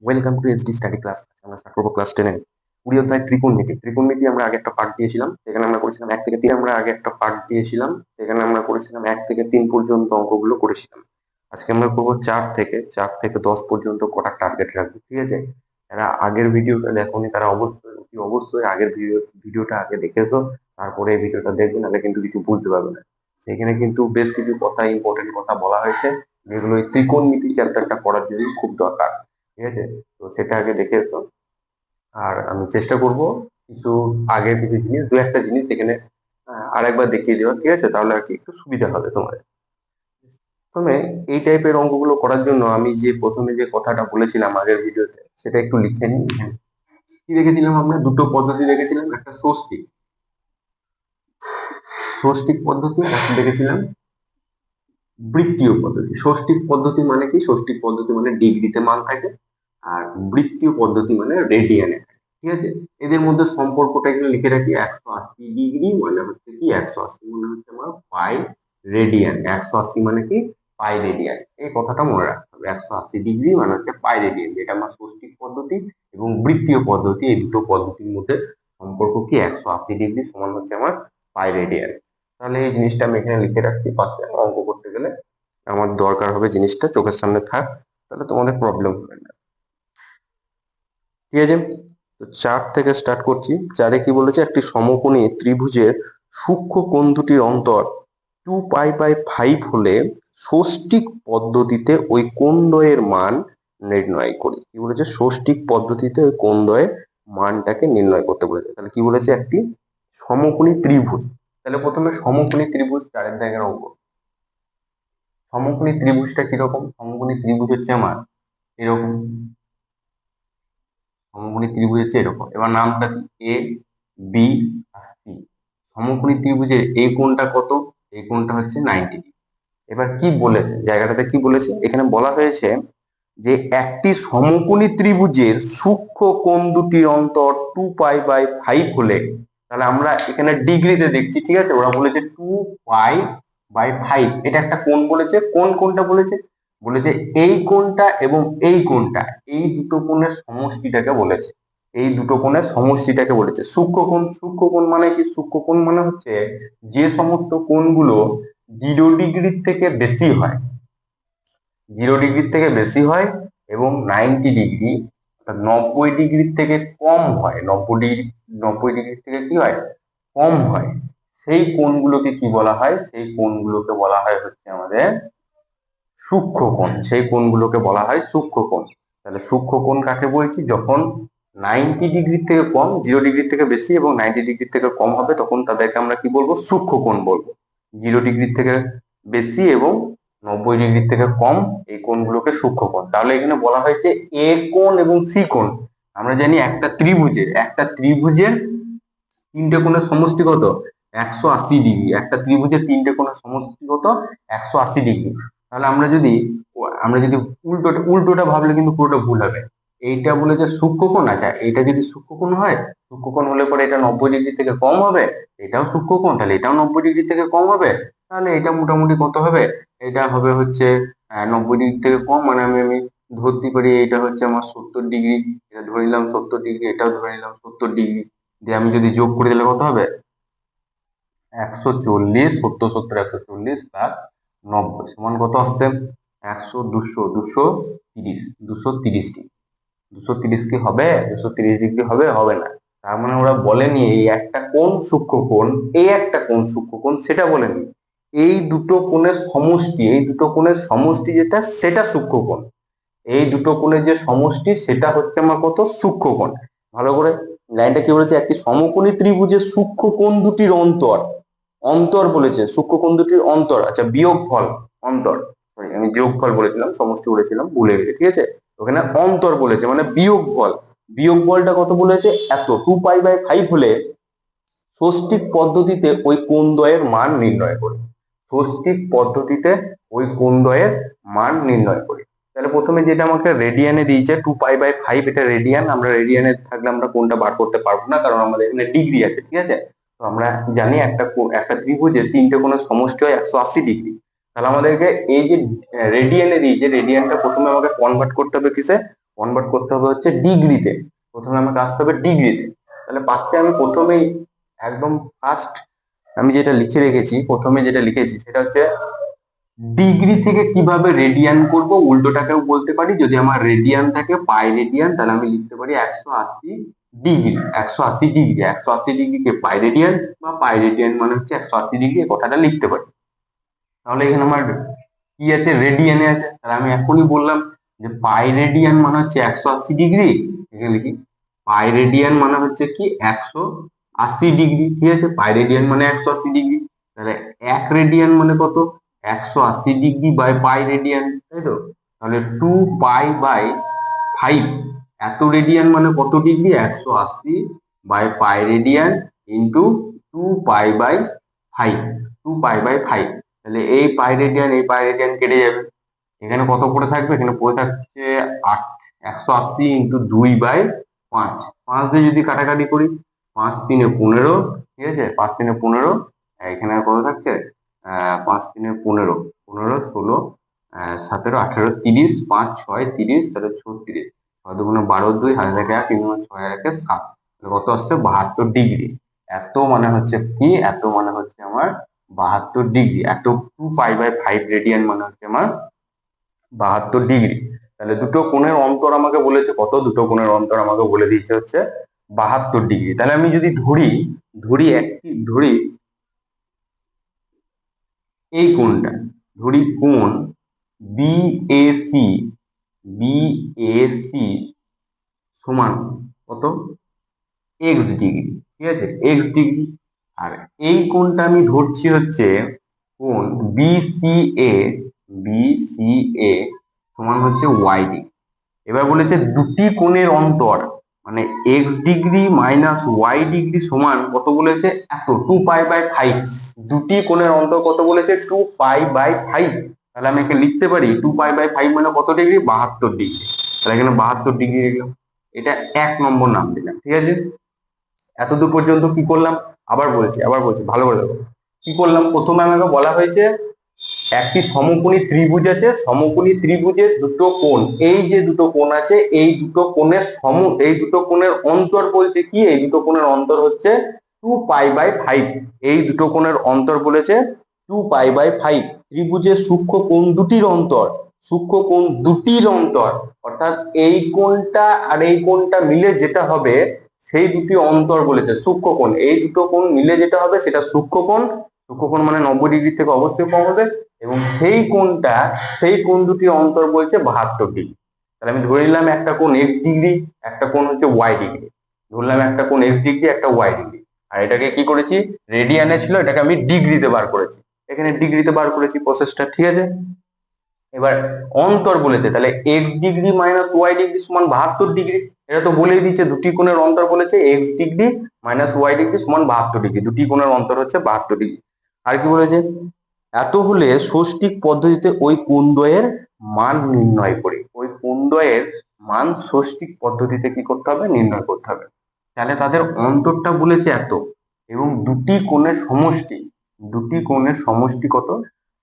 Welcome to HD study class. আমরা start করবো class 10 এর 20 অধ্যায় ত্রিকোণমিতি। ত্রিকোণমিতি আমরা আগে একটা পার্ট দিয়েছিলাম, সেখানে আমরা করেছিলাম 1 থেকে 3। আমরা আগে একটা পার্ট দিয়েছিলাম, সেখানে আমরা করেছিলাম 1 থেকে 3 পর্যন্ত অঙ্কগুলো করেছিলাম। আজকে আমরা করবো 4 থেকে 10 পর্যন্ত কটা টার্গেট রাখবো, ঠিক আছে? যারা আগের ভিডিওটা দেখোনি তারা অবশ্যই আগের ভিডিওটা আগে দেখেছো, তারপরে এই ভিডিওটা দেখবে, নাহলে কিন্তু কিছু বুঝতে পারবে না। সেখানে কিন্তু বেশ কিছু কথা, ইম্পর্টেন্ট কথা বলা হয়েছে, যেগুলো এই ত্রিকোণমিতি চ্যাপ্টারটা করার জন্য খুব দরকার, ঠিক আছে? তো সেটা আগে দেখে এসো। আর আমি চেষ্টা করব কিছু আগের কিছু জিনিস, দু একটা জিনিস এখানে আরেকবার দেখিয়ে দেওয়া, ঠিক আছে? তাহলে আর কি একটু সুবিধা হবে তোমার। প্রথমে এই টাইপের অঙ্কগুলো করার জন্য আমি যে প্রথমে যে কথাটা বলেছিলাম আগের ভিডিওতে, সেটা একটু লিখে নিই। হ্যাঁ, কি দেখেছিলাম আমরা? দুটো পদ্ধতি দেখেছিলাম, একটা ষষ্ঠিক ষষ্ঠিক পদ্ধতি, আর একটা দেখেছিলাম বৃত্তীয় পদ্ধতি। ষষ্ঠিক পদ্ধতি মানে কি? ষষ্ঠিক পদ্ধতি মানে ডিগ্রিতে মান থাকে, আর বৃত্তীয় পদ্ধতি মানে রেডিয়ানে থাকে, ঠিক আছে? এদের মধ্যে সম্পর্কটা এখানে লিখে রাখি। 180 ডিগ্রি মানে হচ্ছে কি 180 মানে হচ্ছে আমার পাই রেডিয়ান। 180 মানে কি পাই রেডিয়ান। এই কথাটা মনে রাখতে হবে। 180 ডিগ্রি মানে হচ্ছে পাই রেডিয়ান, যেটা আমার ষষ্ঠিক পদ্ধতি এবং বৃত্তীয় পদ্ধতি, এই দুটো পদ্ধতির মধ্যে সম্পর্ক কি 180 ডিগ্রি সমান হচ্ছে আমার পাই রেডিয়ান। তাহলে এই জিনিসটা আমি এখানে লিখে রাখছি পাশে, অঙ্ক করতে গেলে আমার দরকার হবে, জিনিসটা চোখের সামনে থাক, তাহলে তোমাদের প্রবলেম হবে না, ঠিক আছে? তো 4 থেকে স্টার্ট করছি। 4-এ কি বলেছে? একটি সমকোণী ত্রিভুজের সূক্ষ্ম কোণ দুটির অন্তর 2π/5 হলে ষষ্ঠিক পদ্ধতিতে ওই কোণদ্বয়ের মান নির্ণয় করি। কি বলেছে? ষষ্ঠিক পদ্ধতিতে ওই কোণদ্বয়ের মানটাকে নির্ণয় করতে বলেছে। তাহলে কি বলেছে? একটি সমকোণী ত্রিভুজ। তাহলে প্রথমে সমকোণী ত্রিভুজ 4-এর দাগের অঙ্ক। সমকোণী ত্রিভুজটা কিরকম? সমকোণী ত্রিভুজ হচ্ছে আমার এরকম। সমকোণী ত্রিভুজ হচ্ছে এরকম। এবার নামটা কি? এ, বি আর সি। সমকোণী ত্রিভুজের এই কোণটা কত? এই কোণটা হচ্ছে 90 ডিগ্রি। এবার কি বলেছে জায়গাটাতে? কি বলেছে এখানে? বলা হয়েছে যে একটি সমকোণী ত্রিভুজের সূক্ষ্ম কোণ দুটির অন্তর 2π/5 হলে, তাহলে আমরা এখানে ডিগ্রিতে দেখছি, ঠিক আছে? ওরা বলেছে 2π/5, এটা একটা কোণ বলেছে। কোন কোণটা বলেছে? বলেছে এই কোণটা এবং এই কোণটা, এই দুটো কোণের সমষ্টিটাকে বলেছে। এই দুটো কোণের সমষ্টিটাকে বলেছে সূক্ষ্ম কোণ। সূক্ষ্ম কোণ মানে কি? সূক্ষ্ম কোণ মানে হচ্ছে যে সমস্ত কোণগুলো 0 ডিগ্রির থেকে বেশি হয়, 0 ডিগ্রির থেকে বেশি হয় এবং 90 ডিগ্রি অর্থাৎ 90 ডিগ্রির থেকে কম হয়। 90 ডিগ্রির থেকে কি হয়? কম হয়। সেই কোণগুলোকে কি বলা হয়? সেই কোণগুলোকে বলা হয় হচ্ছে আমাদের সূক্ষ্ম কোণ। সেই কোণগুলোকে বলা হয় সূক্ষ্ম কোণ। তাহলে সূক্ষ্ম কোণ কাকে বলছি? যখন 90 ডিগ্রির থেকে কম, 0 ডিগ্রির থেকে বেশি এবং 90 ডিগ্রির থেকে কম হবে, তখন তাদেরকে আমরা কি বলবো? সূক্ষ্ম কোণ বলবো। 0 ডিগ্রির থেকে বেশি এবং 90 ডিগ্রির থেকে কম, এই কোণগুলোকে সূক্ষ্ম কোণ। তাহলে এখানে বলা হয়েছে এ কোণ এবং সি কোণ। আমরা জানি একটা ত্রিভুজের তিনটে কোণের সমষ্টি কত? 180 ডিগ্রি। একটা ত্রিভুজের তিনটে কোণের সমষ্টি কত? 180 ডিগ্রি। তাহলে আমরা যদি উল্টোটা ভাবলে কিন্তু পুরোটা ভুল হবে। এইটা বলেছে সূক্ষ্মকোণ। আচ্ছা, এটা যদি সূক্ষ্মকোণ হয়, সূক্ষ্মকোণ হলে পরে এটা 90 ডিগ্রি থেকে কম হবে, এটাও সূক্ষ্মকোণ, তাহলে এটাও 90 ডিগ্রি থেকে কম হবে। তাহলে এটা মোটামুটি কত হবে? এটা হবে হচ্ছে 90 ডিগ্রি থেকে কম, মানে আমি ধরতে পারি এটা হচ্ছে আমার 70 ডিগ্রি। এটা ধরে নিলাম 70 ডিগ্রি, এটাও ধরে নিলাম 70 ডিগ্রি। দিয়ে আমি যদি যোগ করে দিলে কত হবে? 140, 70 140 প্লাস 90 সমান কত আসছে? 100, 200, 230, 230 ডিগ্রি। 230 কি হবে? 230 ডিগ্রি হবে? হবে না। তার মানে ওরা বলেনি এই একটা কোণ সূক্ষ্ম কোণ, এই একটা কোণ সূক্ষ্ম কোণ, সেটা বলেনি। এই দুটো কোণের সমষ্টি, এই দুটো কোণের সমষ্টি যেটা, সেটা সূক্ষ্ম কোণ। এই দুটো কোণের যে সমষ্টি, সেটা হচ্ছে আমার কত? সূক্ষ্ম কোণ। ভালো করে লাইনটা কি বলেছে? একটি সমকোণী ত্রিভুজের সূক্ষ্ম কোণ দুটির অন্তর, অন্তর বলেছে, সূক্ষ্ম কোণ দুটির অন্তর। আচ্ছা, বিয়োগফল, অন্তর, সরি আমি যোগফল বলেছিলাম, সমষ্টি বলেছিলাম, ভুলে গেছে, ঠিক আছে? ওখানে অন্তর বলেছে মানে বিয়োগফল। বিয়োগফলটা কত বলেছে? এত। 2π/5 হলে ষষ্ঠিক পদ্ধতিতে ওই কোণদ্বয়ের মান নির্ণয় করি। ষষ্ঠিক পদ্ধতিতে ওই কোণদ্বয়ের মান নির্ণয় করি। তাহলে প্রথমে যেটা আমাকে রেডিয়ানে দিয়েছে 2π/5, এটা রেডিয়ান। আমরা রেডিয়ানে থাকলে আমরা কোণটা বার করতে পারবো না, কারণ আমাদের এখানে ডিগ্রি আছে, ঠিক আছে? তো আমরা জানি একটা ত্রিভুজের তিনটে কোণের সমষ্টি হয় 180 ডিগ্রি। তাহলে আমাদেরকে এই যে রেডিয়ানে দিয়েছে, রেডিয়ানটা প্রথমে আমাকে কনভার্ট করতে হবে কিসে? কনভার্ট করতে হবে হচ্ছে ডিগ্রিতে। প্রথমে আমাকে আসতে হবে ডিগ্রিতে। তাহলে পাশে আমি প্রথমেই একদম ফার্স্ট আমি যেটা লিখে রেখেছি, প্রথমে যেটা লিখেছি সেটা হচ্ছে ডিগ্রি থেকে কিভাবে রেডিয়ান করব, উল্টোটাকেও বলতে পারি। যদি আমার রেডিয়ান থাকে পাই রেডিয়ান, তাহলে আমি লিখতে পারি 180 ডিগ্রি। 180 ডিগ্রি, 180 ডিগ্রিকে পাই রেডিয়ান বা পাই রেডিয়ান মানে হচ্ছে 180 ডিগ্রি, এই কথাটা লিখতে পারি। তাহলে এখানে আমার কি আছে, রেডিয়ানে আছে। তাহলে আমি এখনই বললাম যে পাই রেডিয়ান মানে হচ্ছে 180 ডিগ্রি। এখানে লিখি পাই রেডিয়ান মানে হচ্ছে কি 180 ডিগ্রি। ঠিক আছে, পাই রেডিয়ান মানে 180 ডিগ্রি। তাহলে 1 রেডিয়ান মানে কত, 180 ডিগ্রি বাই পাই রেডিয়ান, তাই তো? তাহলে 2 পাই/5। এত রেডিয়ান মানে কত ডিগ্রি, 180/পাই রেডিয়ান ইন্টু 2 পাই/5। 2 পাই/5। তাহলে এই পাই রেডিয়ান কেটে যাবে। এখানে কত পড়ে থাকবে, এখানে পড়ে থাকছে 180 ইন্টু 2/5। 5 দিয়ে যদি কাটাকাটি করি, 5×3=15। ঠিক আছে, 5×3=15। এখানে আর কত থাকছে, 5×3=15, 15, 16, 17, 18, 30, 5, 6, 30, তাহলে 36। 6×2=12, 2 হাতে থাকে 1, 3×6 1 7। কত আসছে, 72 ডিগ্রি। এত মানে হচ্ছে কি, এত মানে হচ্ছে আমার 72 ডিগ্রি। এত 2 পাই/5 রেডিয়ান মানে হচ্ছে আমার 72 ডিগ্রি। তাহলে দুটো কোণের অন্তর আমাকে বলেছে কত, দুটো কোণের অন্তর আমাকে বলে দিচ্ছে হচ্ছে 72 ডিগ্রি। তাহলে আমি যদি ধরি এই কোণটা, ধরি কোণ বিএসি, বিএসি সমান কত, এক্স ডিগ্রি। ঠিক আছে, এক্স ডিগ্রি। আর এই কোণটা আমি ধরছি হচ্ছে কোণ বিসিএ, বিসিএ সমান হচ্ছে ওয়াই ডিগ্রি। এবার বলেছে দুটি কোণের অন্তর মানে x degree minus y degree সমান কত বলেছে, এত 2 পাই/5। দুটি কোণের অন্তর কত বলেছে, 2 পাই/5। তাহলে আমি এখানে লিখতে পারি 2 পাই/5 মানে কত ডিগ্রি, 72 ডিগ্রি। তাহলে এখানে 72 ডিগ্রি লিখলাম। এটা 1 নম্বর নাম দিলাম। ঠিক আছে, এতদূর পর্যন্ত কি করলাম, আবার বলছি ভালো করে দেখো। কি করলাম, প্রথমে আমাকে বলা হয়েছে একটি সমকোণী ত্রিভুজ আছে, সমকোণী ত্রিভুজের দুটো কোণ, এই যে দুটো কোণ আছে এই দুটো কোণের এই দুটো কোণের অন্তর বলছে কি, এই দুটো কোণের অন্তর হচ্ছে 2 পাই/5। এই দুটো কোণের অন্তর বলেছে 2 পাই/5। ত্রিভুজের সূক্ষ্ম কোণ দুটির অন্তর, সূক্ষ্ম কোণ দুটির অন্তর অর্থাৎ এই কোণটা আর এই কোণটা মিলে যেটা হবে সেই দুটি অন্তর বলেছে সূক্ষ্ম কোণ। এই দুটো কোণ মিলে যেটা হবে সেটা সূক্ষ্ম কোণ। সূক্ষ্ম কোণ মানে 90 ডিগ্রি থেকে অবশ্যই কম হবে। এবং সেই কোণটা, সেই কোণ দুটি অন্তর বলছে 72 ডিগ্রি। তাহলে আমি ধরে নিলাম একটা কোণ এক্স ডিগ্রি, একটা কোণ হচ্ছে ওয়াই ডিগ্রি। ধরলাম একটা কোণ এক্স ডিগ্রি, একটা ওয়াই ডিগ্রি। আর এটাকে কি করেছি, রেডিয়ানে ছিল, এটাকে আমি ডিগ্রিতে বার করেছি। এখানে ডিগ্রিতে বার করেছি প্রসেসটা। ঠিক আছে, এবার অন্তর বলেছে, তাহলে x degree minus y degree সমান 72 ডিগ্রি। এটা তো বলেই দিচ্ছে দুটি কোণের অন্তর বলেছে x degree minus y degree সমান 72 ডিগ্রি। দুটি কোণের অন্তর হচ্ছে 72 ডিগ্রি। আর কি বলেছে, এত হলে ষষ্ঠিক পদ্ধতিতে ওই কোণদ্বয়ের মান নির্ণয় করি। ওই কোণদ্বয়ের মান ষষ্ঠিক পদ্ধতিতে কি করতে হবে, নির্ণয় করতে হবে। তাহলে তাদের অন্তরটা বলেছে এত, এবং দুটি কোণের সমষ্টি, দুটি কোণের সমষ্টি কত,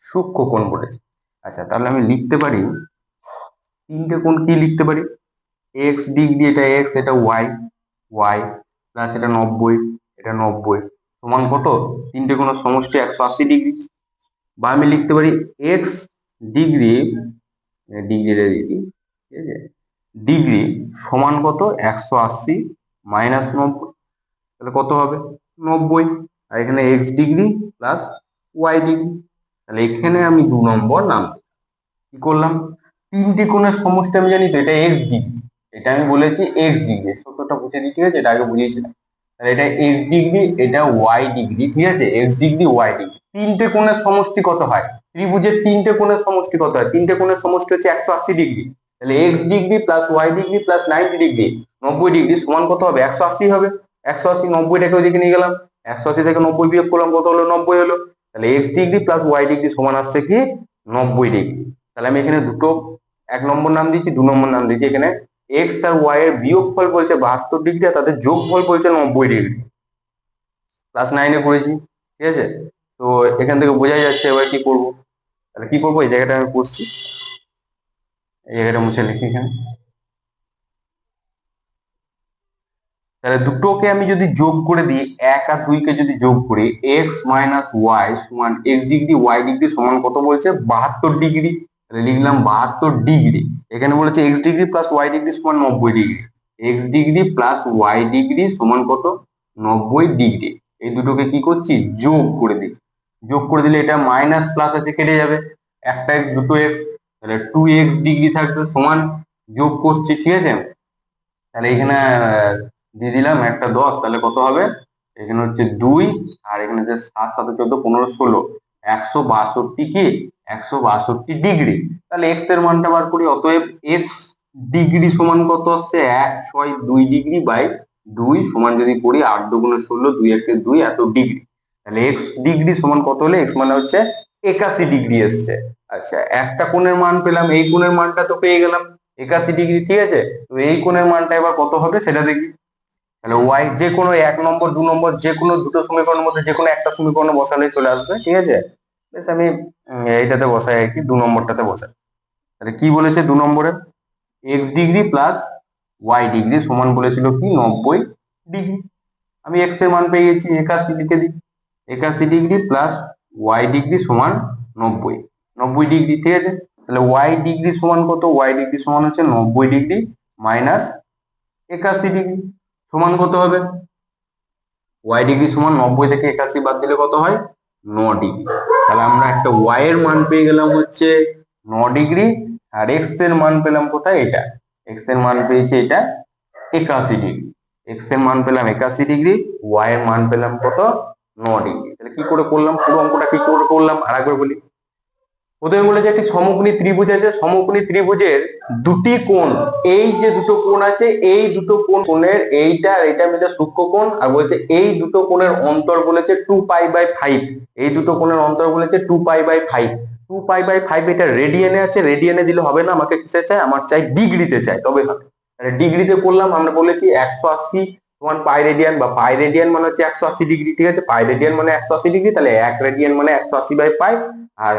সূক্ষ্ম কোণ বলেছে। আচ্ছা, তাহলে আমি লিখতে পারি তিনটে কোণ, কি লিখতে পারি, এক্স ডিগ্রি, এটা এক্স, এটা ওয়াই, ওয়াই প্লাস এটা 90, এটা 90 সমান কত, তিনটে কোণের সমষ্টি 180 ডিগ্রি। বা আমি লিখতে পারি এক্স ডিগ্রি, ডিগ্রি, ঠিক আছে, ডিগ্রি সমান কত, 180 মাইনাস 90। তাহলে কত হবে, 90। আর এখানে x degree plus y degree. তাহলে এখানে আমি 2 নম্বর নাম কি করলাম, তিনটি কোণের সমষ্টি আমি জানি তো, এটা এক্স ডিগ্রি, এটা আমি বলেছি এক্স ডিগ্রি, সূত্রটা বুঝে দিই। ঠিক আছে, এটা আগে বুঝিয়েছিলাম। তাহলে এটা এক্স ডিগ্রি, এটা ওয়াই ডিগ্রি। ঠিক আছে, এক্স ডিগ্রি ওয়াই ডিগ্রি। তিনটে কোণের সমষ্টি কত হয়, ত্রিভুজের তিনটে কোণের সমষ্টি কত হয়, তিনটে কোণের সমষ্টি হচ্ছে 180 ডিগ্রি। তাহলে x degree plus y degree plus 90 degree, 90 degree সমান কত হবে, 180 হবে। 180, 90টাকে ওইদিকে নিয়ে গেলাম, 180 থেকে 90 বিয়োগ করলাম, কত হলো, 90 হলো। তাহলে x degree plus y degree সমান আসছে কি, 90 ডিগ্রি। তাহলে আমি এখানে দুটো 1 নম্বর নাম দিচ্ছি, 2 নম্বর নাম দিচ্ছি। এখানে এক্স আর ওয়াই এর বিয়োগফল বলছে 72 ডিগ্রি, আর তাদের যোগফল বলছে 90 ডিগ্রি। ক্লাস 9-এ করেছি। ঠিক আছে, তো এখান থেকে বোঝাই যাচ্ছে এবার কি করব। তাহলে কি করবো, এই জায়গাটা আমি করছি, এই জায়গাটা মুছে লিখি এখানে। তাহলে দুটোকে আমি যদি যোগ করে দিই, 1 আর 2 কে যদি যোগ করি, x মাইনাস ওয়াই সমান x ডিগ্রি ওয়াই ডিগ্রি সমান কত বলছে 72 ডিগ্রি। তাহলে লিখলাম 72 ডিগ্রি। এখানে বলেছে x degree plus y degree সমান 90 degree. x degree plus y degree সমান কত 90 ডিগ্রি। এই দুটোকে কি করছি যোগ করে দিচ্ছি। যোগ করে দিলে এটা মাইনাস প্লাস আছে কেটে যাবে, একটা x দুটো x, তাহলে 2x ডিগ্রি থাকবে সমান, যোগ করছি ঠিক আছে। তাহলে এখানে দিয়ে দিলাম একটা 10, তাহলে কত হবে এখানে হচ্ছে 2 আর এখানে হচ্ছে 7 7 14 15 16, 162 কি 162 ডিগ্রি। তাহলে x এর মানটা বার করি, অতএব x ডিগ্রি সমান কত আসছে 162 ডিগ্রি বাই 2 সমান যদি করি 8 2 16 2 1 2 এত ডিগ্রি। তাহলে x ডিগ্রি সমান কত হলে x মানে হচ্ছে 81 ডিগ্রি এসছে। আচ্ছা একটা কোণের মান পেলাম, এই কোণের মানটা তো পেয়ে গেলাম 81 ডিগ্রি ঠিক আছে। তো এই কোণের মানটা এবার কত হবে সেটা দেখি। তাহলে y যে কোনো 1 নম্বর 2 নম্বর যে কোনো দুটো সমীকরণের মধ্যে যে কোনো একটা সমীকরণে বসালে চলে আসবে ঠিক আছে। বেশ আমি এইটাতে বসাই আর কি, 2 নম্বরটাতে বসাই। তাহলে কি বলেছে 2 নম্বরে x degree plus y degree সমান বলেছিল কি 90 ডিগ্রি। আমি x এর মান পেয়ে গেছি 81 লিখে দিই, 81 ডিগ্রি প্লাস y ডিগ্রি সমান 90 90 ডিগ্রি ঠিক আছে। তাহলে y ডিগ্রি সমান কত, y ডিগ্রি সমান হচ্ছে 90 ডিগ্রি মাইনাস 81 ডিগ্রি সমান কত হবে, y ডিগ্রি সমান 90 থেকে 81 বাদ দিলে কত হয় 9 ডিগ্রি। তাহলে আমরা একটা y এর মান পেয়ে গেলাম হচ্ছে 9 ডিগ্রি, আর x এর মান পেলাম কোথায় এটা, x এর মান পেয়েছি এটা 81 ডিগ্রি। x এর মান পেলাম 81 ডিগ্রি, y এর মান পেলাম কত 9 ডিগ্রি। তাহলে কি করে করলাম পুরো অঙ্কটা কি করে করলাম আরেকবার বলি। প্রথমে বলেছে একটি সমকোণী ত্রিভুজ আছে, সমকোণী ত্রিভুজের দুটি কোণ, এই যে দুটো কোণ আছে এই দুটো কোণের এইটা আর এটা মিলে সূক্ষ্মকোণ, আর বলেছে এই দুটো কোণের অন্তর বলেছে 2π/5, এই দুটো কোণের অন্তর বলেছে 2π/5। 2π/5 এটা রেডিয়ানে আছে, রেডিয়ানে দিলে হবে না, আমাকে কিসে চাই, আমার চাই ডিগ্রিতে চাই তবে হবে। তাহলে ডিগ্রিতে করলাম, আমরা বলেছি 180 সমান পাই রেডিয়ান, বা পাই রেডিয়ান মানে হচ্ছে 180 ডিগ্রি ঠিক আছে, পাই রেডিয়ান মানে 180 ডিগ্রি, তাহলে 1 রেডিয়ান মানে 180/পাই, আর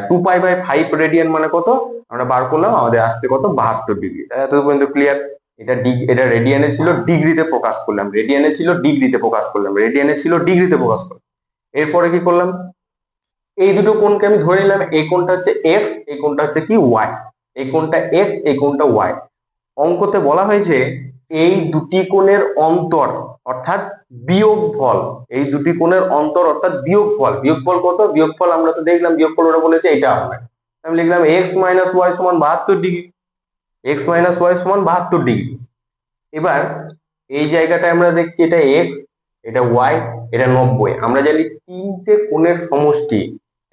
2π/5 রেডিয়ান মানে কত আমরা বার করলাম, আমাদের আসছে কত 72 ডিগ্রি। তাহলে এত পর্যন্ত ক্লিয়ার। এটা রেডিয়ানে ছিল ডিগ্রিতে প্রকাশ করলাম, রেডিয়ানে ছিল ডিগ্রিতে প্রকাশ করলাম, রেডিয়ানে ছিল ডিগ্রিতে প্রকাশ করলাম। এরপরে কি করলাম, এই দুটো কোণকে আমি ধরে নিলাম, এই কোণটা হচ্ছে x, এই কোণটা হচ্ছে কি y, এই কোণটা x এই কোণটা y। অঙ্কতে বলা হয়েছে এই দুটি কোণের অন্তর অর্থাৎ বিয়োগফল, এই দুটি কোণের অন্তর অর্থাৎ বিয়োগফল, বিয়োগফল কত, বিয়োগফল আমরা তো দেখলাম বিয়োগফল ওরা বলেছে এটা হবে। আমি লিখলাম x মাইনাস ওয়াই সমান 72 ডিগ্রি, x মাইনাস ওয়াই সমান 72 ডিগ্রি। এবার এই জায়গাটায় আমরা দেখছি এটা x এটা y এটা 90, আমরা জানি তিনটে কোণের সমষ্টি,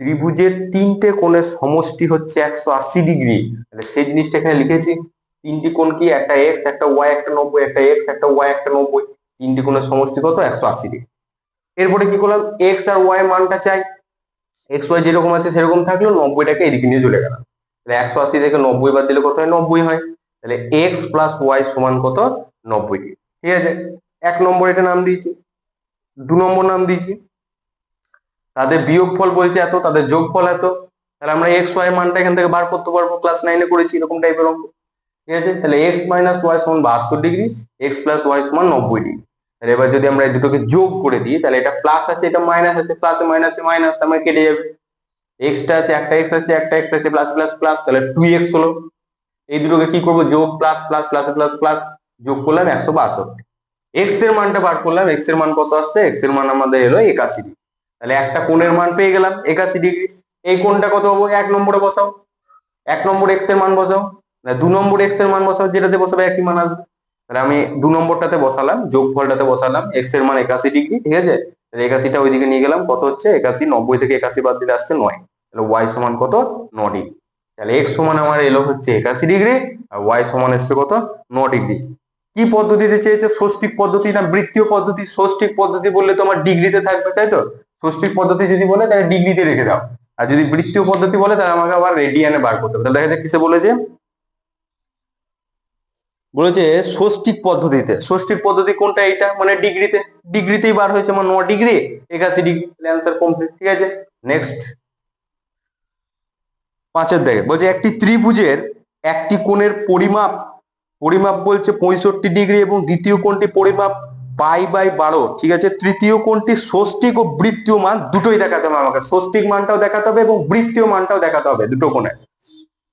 ত্রিভুজের তিনটে কোণের সমষ্টি হচ্ছে 180 ডিগ্রি। তাহলে সেই জিনিসটা এখানে লিখেছি, তিনটি কোণ কি, একটা x একটা y একটা 90, একটা x একটা y একটা 90, তিনটি কোণের সমষ্টি কত 180 ডিগ্রি। এরপরে কি করলাম, x আর y মানটা চাই, x y যেরকম আছে সেরকম থাকলো, 90টাকে এদিকে নিয়ে চলে গেলাম। তাহলে 180 থেকে 90 বাদ দিলে কত হয় 90 হয়। তাহলে x প্লাস ওয়াই সমান কত 90 ডিগ্রি ঠিক আছে। 1 নম্বর এটা নাম দিয়েছি, 2 নম্বর নাম দিয়েছি, তাদের বিয়োগফল বলছে এত, তাদের যোগফল এত। তাহলে আমরা x y মানটা এখান থেকে বার করতে পারবো, ক্লাস 9 করেছি এরকম টাইপের অঙ্ক ঠিক আছে। তাহলে x মাইনাস ওয়াই সমান 72 ডিগ্রি, x প্লাস ওয়াই সমান 90 ডিগ্রি। তাহলে এবার যদি আমরা এই দুটোকে যোগ করে দিই, তাহলে এটা প্লাস আছে এটা মাইনাস আছে, প্লাসে মাইনাসে মাইনাস, তার কেটে যাবে, এক্সটা আছে একটা এক্স আছে একটা এক্স আছে প্লাস প্লাস প্লাস, তাহলে 2x হলো। এই দুটোকে কি করবো যোগ plus plus plus plus plus, যোগ করলাম 162। এক্স এর মানটা বার করলাম, এক্স এর মান কত আসছে, এক্স এর মান আমাদের এলো 81 ডিগ্রি। তাহলে একটা কোণের মান পেয়ে গেলাম 81 ডিগ্রি। এই কোণটা কত হবো, 1 নম্বরে বসাও, 1 নম্বর এক্স এর মান বসাও, 2 নম্বর এক্স এর মান বসাও, যেটাতে বসাবে একই মান আসবে। তাহলে আমি 2 নম্বরটাতে বসালাম, যোগফলটাতে বসালাম, এক্স এর মান 81 ডিগ্রি ঠিক আছে। তাহলে 81টা ওইদিকে নিয়ে গেলাম, কত হচ্ছে 81, 90 থেকে 81 বাদ দিলে আসছে 9। তাহলে ওয়াই সমান কত 9 ডিগ্রি। তাহলে এক্স সমান আমার এলো হচ্ছে 81 ডিগ্রি, আর ওয়াই সমান এসছে কত 9 ডিগ্রি। কি পদ্ধতিতে চেয়েছে, ষষ্ঠিক পদ্ধতি না বৃত্তীয় পদ্ধতি, ষষ্ঠিক পদ্ধতি বললে তো আমার ডিগ্রিতে থাকবে তাই তো, ষষ্ঠিক পদ্ধতি যদি বলে তাহলে ডিগ্রিতে রেখে দাও, আর যদি বৃত্তীয় পদ্ধতি বলে তাহলে আমাকে আবার রেডিয়ানে বার করতে হবে। তাহলে দেখা যাক কিসে বলেছে, বলেছে ষষ্ঠিক পদ্ধতিতে। ষষ্ঠিক পদ্ধতি কোনটা, এইটা মানে ডিগ্রিতে, ডিগ্রিতেই বার হয়েছে আমার 9 ডিগ্রি 81 ডিগ্রি, অ্যান্সার কমপ্লিট ঠিক আছে। নেক্সট 5 এর দেখে বলছে একটি ত্রিভুজের একটি কোণের পরিমাপ পরিমাপ বলছে 65 ডিগ্রি এবং দ্বিতীয় কোণটি পরিমাপ π/12, ঠিক আছে। তৃতীয় কোণটি ষষ্ঠিক ও বৃত্তীয় মান দুটোই দেখাতে হবে আমাকে, ষষ্ঠিক মানটাও দেখাতে হবে এবং বৃত্তীয় মানটাও দেখাতে হবে দুটো কোণে।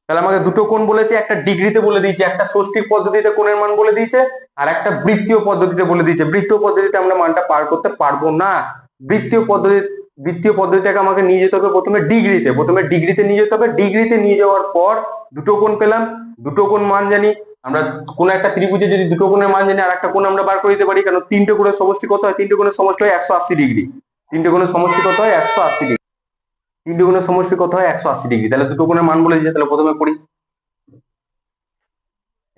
তাহলে আমাকে দুটো কোণ বলেছে, একটা ডিগ্রিতে বলে দিয়েছে, একটা ষষ্ঠিক পদ্ধতিতে কোণের মান বলে দিয়েছে, আর একটা বৃত্তীয় পদ্ধতিতে বলে দিয়েছে। বৃত্তীয় পদ্ধতিতে আমরা মানটা পার করতে পারবো না। বৃত্তীয় পদ্ধতিটাকে আমাকে নিয়ে যেতে হবে প্রথমে ডিগ্রিতে নিয়ে যেতে হবে। ডিগ্রিতে নিয়ে যাওয়ার পর দুটো কোণ পেলাম, দুটো কোণ মান জানি আমরা। কোন একটা ত্রিভুজে যদি দুটো কোণের মান জানি, আর একটা কোণ আমরা বার করে দিতে পারি, কারণ তিনটে কোণের সমষ্টি কত হয়? তিনটে কোণের সমষ্টি হয় 180 ডিগ্রি। তিনটে কোণের সমষ্টি কত হয়? 180 ডিগ্রি। তিনটে কোণের সমষ্টি কত হয়? 180 ডিগ্রি। তাহলে দুটো কোণের মান বলে দিয়েছে, তাহলে প্রথমে পড়ি।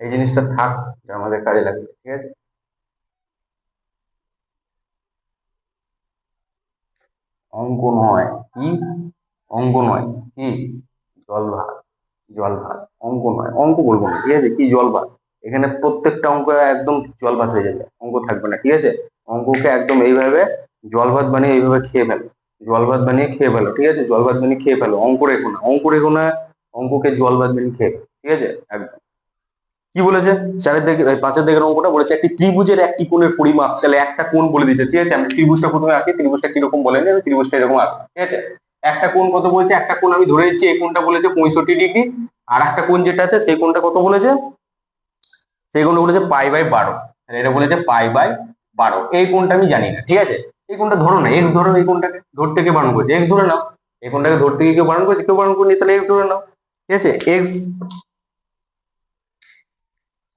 এই জিনিসটা থাক, আমাদের কাজে লাগবে, ঠিক আছে। অঙ্ক নয় কি? অঙ্ক নয় কি? জল ভাত। জল ভাত, অঙ্ক নয়। অঙ্ক বলবো না, ঠিক আছে। কি জল ভাত? এখানে প্রত্যেকটা অঙ্ক একদম জল ভাত হয়ে যাবে, অঙ্ক থাকবে না, ঠিক আছে। অঙ্ককে একদম এইভাবে জল ভাত বানিয়ে এইভাবে খেয়ে ফেলো, জল ভাত বানিয়ে খেয়ে ফেলো, ঠিক আছে। জল ভাত বানিয়ে খেয়ে ফেলো, অঙ্ক রেখো না, অঙ্ক রেখো না, অঙ্ককে জল ভাত বানিয়ে খেয়ে ফেলো, ঠিক আছে একদম। কি বলেছে? 5-এর অঙ্কটা বলেছে একটি ত্রিভুজের একটি কোণের পরিমাপ। তাহলে একটা কোণ বলে দিয়েছে, ঠিক আছে। আমি ত্রিভুজটা প্রথমে আঁকি, ত্রিভুজটা কিরকম বলে নি, আমি ত্রিভুজটা এরকম আঁকি, ঠিক আছে। একটা কোণ কত বলছে? একটা কোণ আমি ধরে নিচ্ছি, এই কোণটা বলেছে 65 ডিগ্রি। আর একটা কোণ যেটা আছে সেই কোণটা কত বলেছে? সেই কোণটা বলেছে π/12। এটা বলেছে π/12। এই কোণটা আমি জানি না, ঠিক আছে। এই কোণটা ধরো না, এক্স ধরো। এই কোণটাকে ধরতে কে বারণ করেছে? এক্স ধরে নাও। এই কোণটাকে ধরতে গিয়ে কেউ বারণ করেছে? কেউ বারণ করেনি, তাহলে এক্স ধরে নাও, ঠিক আছে। এক্স।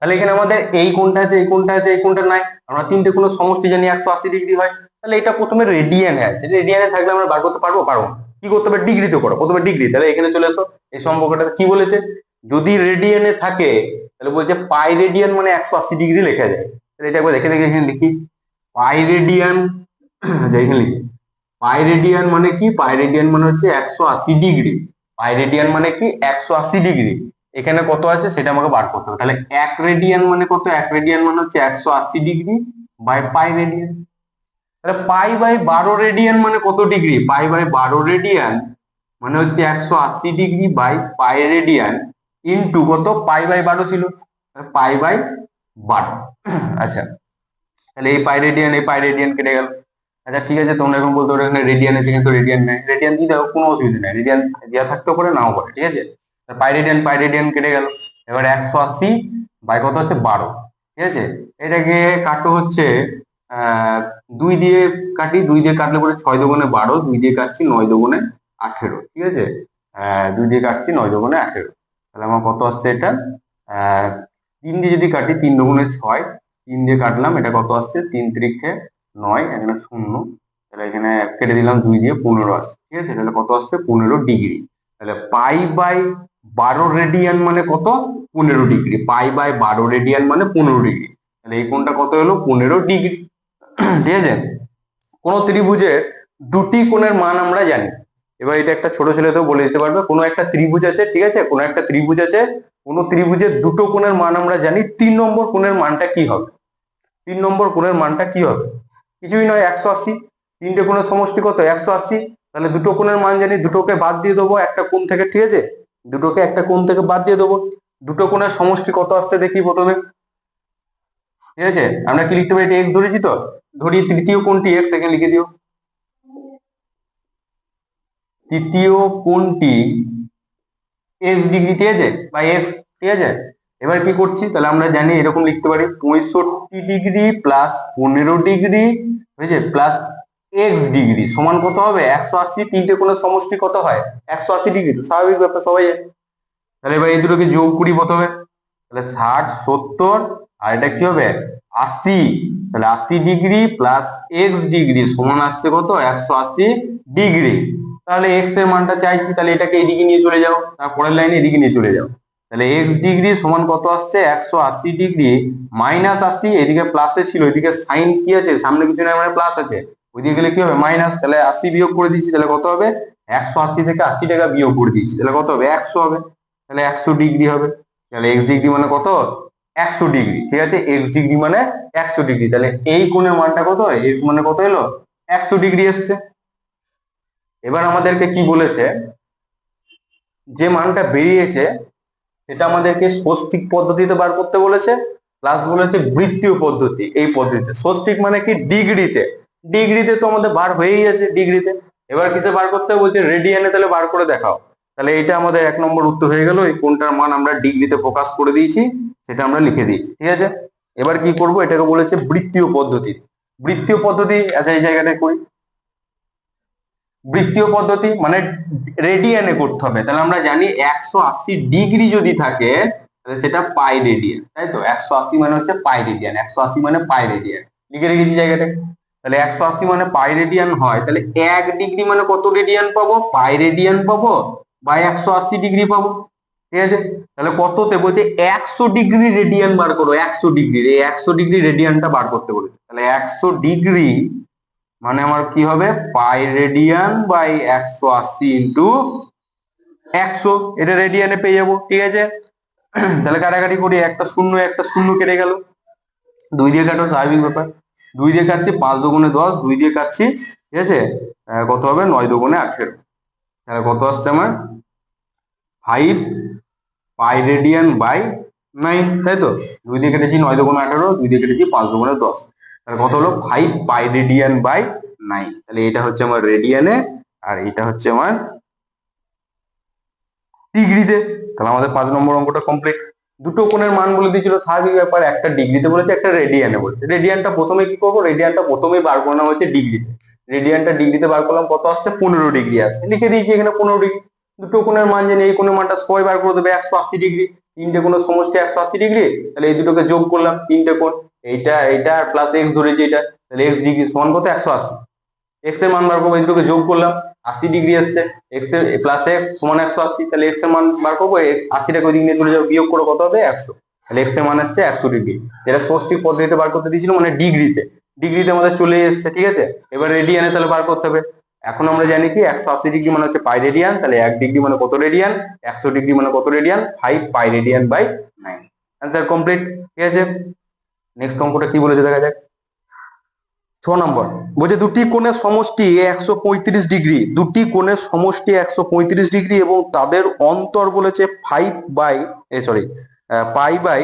তাহলে এখানে আমাদের এই কোণটা আছে, এই কোণটা আছে, এই কোণটা নাই। আমরা তিনটে কোণের সমষ্টি জানি 180 ডিগ্রি হয়। তাহলে এটা প্রথমে রেডিয়ানে আছে, রেডিয়ানে থাকলে আমরা বার করতে পারবো? পারবো না। কি করতে হবে? ডিগ্রিতে করো, প্রথমে ডিগ্রি। তাহলে এখানে চলে এসো, এই সম্পর্কটা কি বলেছে? যদি রেডিয়ানে থাকে তাহলে বলছে পাই রেডিয়ান মানে 180 ডিগ্রি লেখা যায়। তাহলে এটা একবার দেখে দেখে এখানে লিখি। পাই রেডিয়ান, এখানে লিখি পাই রেডিয়ান মানে কি? পাই রেডিয়ান মানে হচ্ছে 180 ডিগ্রি। পাই রেডিয়ান মানে কি? 180 ডিগ্রি। এখানে কত আছে সেটা আমাকে বার করতে হবে। তাহলে 1 রেডিয়ান মানে কত? 1 রেডিয়ান মানে হচ্ছে 180 ডিগ্রি বাই পাই রেডিয়ান। তাহলে π/12 রেডিয়ান মানে কত ডিগ্রি? π/12 রেডিয়ান মানে হচ্ছে 180 degree by pi radian into কত? π/12 ছিল, π/12। আচ্ছা, তাহলে এই পাই রেডিয়ান কেটে গেল। আচ্ছা ঠিক আছে, তোমরা এখন বলতে পারো এখানে রেডিয়ান আছে কিন্তু রেডিয়ান নেই। রেডিয়ান দিয়ে দাও, কোনো অসুবিধা নেই, রেডিয়ান দেওয়া থাকতেও পারে নাও পারে, ঠিক আছে। পাই রেডিয়ান কেটে গেল। এবার 180 বাই কত হচ্ছে? 12, ঠিক আছে। এটাকে কাটো হচ্ছে 2 দিয়ে কাটি, 2 দিয়ে কাটলে পরে 6 দুগুণে 12, 2 দিয়ে কাটছি 9 দুগুণে 18, ঠিক আছে। 2 দিয়ে কাটছি 9 দুগুণে 18। তাহলে আমার কত আসছে এটা? 3 দিয়ে যদি কাটি 3 দুগুণে 6, 3 দিয়ে কাটলাম, এটা কত আসছে? 3 3 9, এখানে 0। তাহলে এখানে কেটে দিলাম 2 দিয়ে, 15 আসছে, ঠিক আছে। তাহলে কত আসছে? 15 ডিগ্রি। তাহলে π/12 রেডিয়ান মানে কত? 15 ডিগ্রি। π/12 রেডিয়ান মানে 15 ডিগ্রি। তাহলে এই কোণটা কত হলো? 15 ডিগ্রি, ঠিক আছে। কোন ত্রিভুজের দুটি কোণের মান আমরা জানি। এবার এটা একটা ছোট ছেলেতেও বলে দিতে পারবে। কোনো একটা ত্রিভুজ আছে, ঠিক আছে, কোনো একটা ত্রিভুজ আছে, কোন ত্রিভুজের দুটো কোণের মান আমরা জানি, 3 নম্বর কোণের মানটা কি হবে? 3 নম্বর কোণের মানটা কি হবে? কিছুই নয়, 180। তিনটে কোণের সমষ্টি কত? 180। তাহলে দুটো কোণের মান জানি, দুটোকে বাদ দিয়ে দেবো একটা কোণ থেকে, ঠিক আছে। দুটোকে একটা কোণ থেকে বাদ দিয়ে দেবো। দুটো কোণের সমষ্টি কত আসছে দেখি প্রথমে, ঠিক আছে। আমরা কি লিখতে পারি? এটা এক্স ধরেছি তো, ধরি তৃতীয় কোণটি এক্স, এখানে লিখে দিও। তৃতীয় কোণটি এক্স ডিগ্রি, ঠিক আছে, বা এক্স, ঠিক আছে। এবার কি করছি? তাহলে আমরা জানি এরকম লিখতে পারি 65 ডিগ্রি প্লাস 15 ডিগ্রি, ঠিক আছে, প্লাস এক্স ডিগ্রি সমান কত হবে? 180। তিনটে কোণের সমষ্টি কত হয়? 180 ডিগ্রি, তো স্বাভাবিক ব্যাপার, সবাই জানে। তাহলে এবার এই দুটোকে যোগ করি প্রথমে। তাহলে 60 70, আর এটা কি হবে? 80। তাহলে 80 ডিগ্রি প্লাস এক্স ডিগ্রি সমান আসছে কত? 180 ডিগ্রি। তাহলে এক্স এর মানটা চাইছি, তাহলে এটাকে এদিকে নিয়ে চলে যাও, তারপরের লাইনে এদিকে নিয়ে চলে যাও। তাহলে এক্স ডিগ্রি সমান কত আসছে? 180 ডিগ্রি মাইনাস 80, এদিকে প্লাসে ছিল, এদিকে সাইন কি আছে? সামনে কিছু না, মানে প্লাস আছে, ওইদিকে গেলে কি হবে? মাইনাস। তাহলে 80 বিয়োগ করে দিচ্ছি, তাহলে কত হবে? 180 থেকে 80 টাকা বিয়োগ করে দিচ্ছি, তাহলে কত হবে? 100 হবে। তাহলে 100 ডিগ্রি হবে। তাহলে এক্স ডিগ্রি মানে কত? 100 ডিগ্রি, ঠিক আছে। এক্স ডিগ্রি মানে 100 ডিগ্রি। তাহলে এই কোণের মানটা কত? এক্স মানে কত এলো? 100 ডিগ্রি এসছে। এবার আমাদেরকে কি বলেছে? যে মানটা বেরিয়েছে এটা আমাদেরকে ষষ্ঠিক পদ্ধতিতে বার করতে বলেছে, প্লাস বলেছে বৃত্তীয় পদ্ধতি। এই পদ্ধতিতে ষষ্ঠিক মানে কি ডিগ্রিতে, ডিগ্রিতে তো আমাদের বার হয়েই আছে ডিগ্রিতে। এবার কিসে বার করতে হবে বলছে রেডিয়ানে, তাহলে বার করে দেখাও। তাহলে এটা আমাদের 1 নম্বর উত্তর হয়ে গেল। এই কোনটার মান আমরা ডিগ্রিতে প্রকাশ করে দিয়েছি সেটা আমরা লিখে দিয়েছি, ঠিক আছে। এবার কি করব, এটাকে বলেছে বৃত্তীয় পদ্ধতি। বৃত্তীয় পদ্ধতি, আচ্ছা এই জায়গাটায় করি। বৃত্তীয় পদ্ধতি মানে রেডিয়ানে করতে হবে। তাহলে আমরা জানি 180 ডিগ্রি যদি থাকে তাহলে সেটা পাই রেডিয়ান, তাই তো। 180 মানে হচ্ছে পাই রেডিয়ান, 180 মানে পাই রেডিয়ান, লিখে রেখেছি জায়গাটায়। তাহলে 180 মানে পাই রেডিয়ান হয়, তাহলে 1 ডিগ্রি মানে কত রেডিয়ান পাবো, পাই রেডিয়ান পাবো বাই 180 ডিগ্রি পাবো, ঠিক আছে। তাহলে কততে বলছে 100 ডিগ্রি রেডিয়ান বার করো, 100 ডিগ্রি, এই 100 ডিগ্রি রেডিয়ানটা বার করতে বলেছে। তাহলে 100 ডিগ্রি মানে আমার কি হবে, পাই রেডিয়ান বাই 180 ইন্টু 100, এটা রেডিয়ানে পেয়ে যাবো, ঠিক আছে। তাহলে কাটাকাটি করি, একটা শূন্য কেটে গেল, 2 দিয়ে কাটো, স্বাভাবিক ব্যাপার। 2 দিয়ে কাটছি, 5 দুগুণে 10, 2 দিয়ে কাটছি, ঠিক আছে। কত হবে, 9 দুগুণে 18। তাহলে কত আসছে আমার, 5 পাই রেডিয়ান বাই 9, তাই তো। 2 দিয়ে কেটেছি 9 দুগুণে 18, 2 দিয়ে কেটেছি 5 দুগুণে 10, তাহলে কত হলো 5 পাই রেডিয়ান বাই 9। তাহলে এটা হচ্ছে আমার রেডিয়ানে আর এটা হচ্ছে আমার ডিগ্রিতে। তাহলে আমাদের 5 নম্বর অঙ্কটা কমপ্লিট। দুটো কোণের মান বলে দিয়েছিল, স্বাভাবিক ব্যাপার, একটা ডিগ্রিতে বলেছে একটা রেডিয়ানে বলেছে। রেডিয়ানটা প্রথমে কি করবো, রেডিয়ানটা প্রথমেই বার করানো হয়েছে ডিগ্রিতে। রেডিয়ানটা ডিগ্রিতে বার করলাম, কত আসছে 15 ডিগ্রি আসছে, লিখে দিয়েছি এখানে 15 ডিগ্রি। দুটো কোণের মান জানি, এই কোণের মানটা সবাই বার করে দেবে 180 ডিগ্রি, তিনটে কোণের সমষ্টি 180 ডিগ্রি। তাহলে এই দুটোকে যোগ করলাম, তিনটে কোণ, এইটা এইটা আর প্লাস এক্স ধরেছি এটা, তাহলে এক্স ডিগ্রি সমান কত 180। এক্স এর মান বার করবো, এই দুটোকে যোগ করলাম, 80 ডিগ্রি আসছে, এক্স এর প্লাস এক্স সমান 180, তাহলে এক্স এর মান বার করবো, 80টাকে ওই দিক নিয়ে চলে যাবো, বিয়োগ করে কত হবে 100। তাহলে এক্স এর মান আসছে 100 ডিগ্রি, যেটা ষষ্ঠিক পদ্ধতিতে বার করতে দিয়েছিল, মানে ডিগ্রিতে। ডিগ্রিতে আমাদের চলে এসছে, ঠিক আছে। এবার রেডিয়ানে তাহলে বার করতে হবে। এখন আমরা জানি কি 180 ডিগ্রি মানে হচ্ছে পাই রেডিয়ান, তাহলে 1 ডিগ্রি মানে কত রেডিয়ান, 100 ডিগ্রি মানে কত radian, 5 pi radian by 9। Answer complete, ঠিক আছে। নেক্সট অঙ্কটা কি বলেছে দেখা যাক। 6 নম্বর বলছে দুটি কোণের সমষ্টি 135 ডিগ্রি, দুটি কোণের সমষ্টি 135 ডিগ্রি এবং তাদের অন্তর বলেছে 5 বাই পাই বাই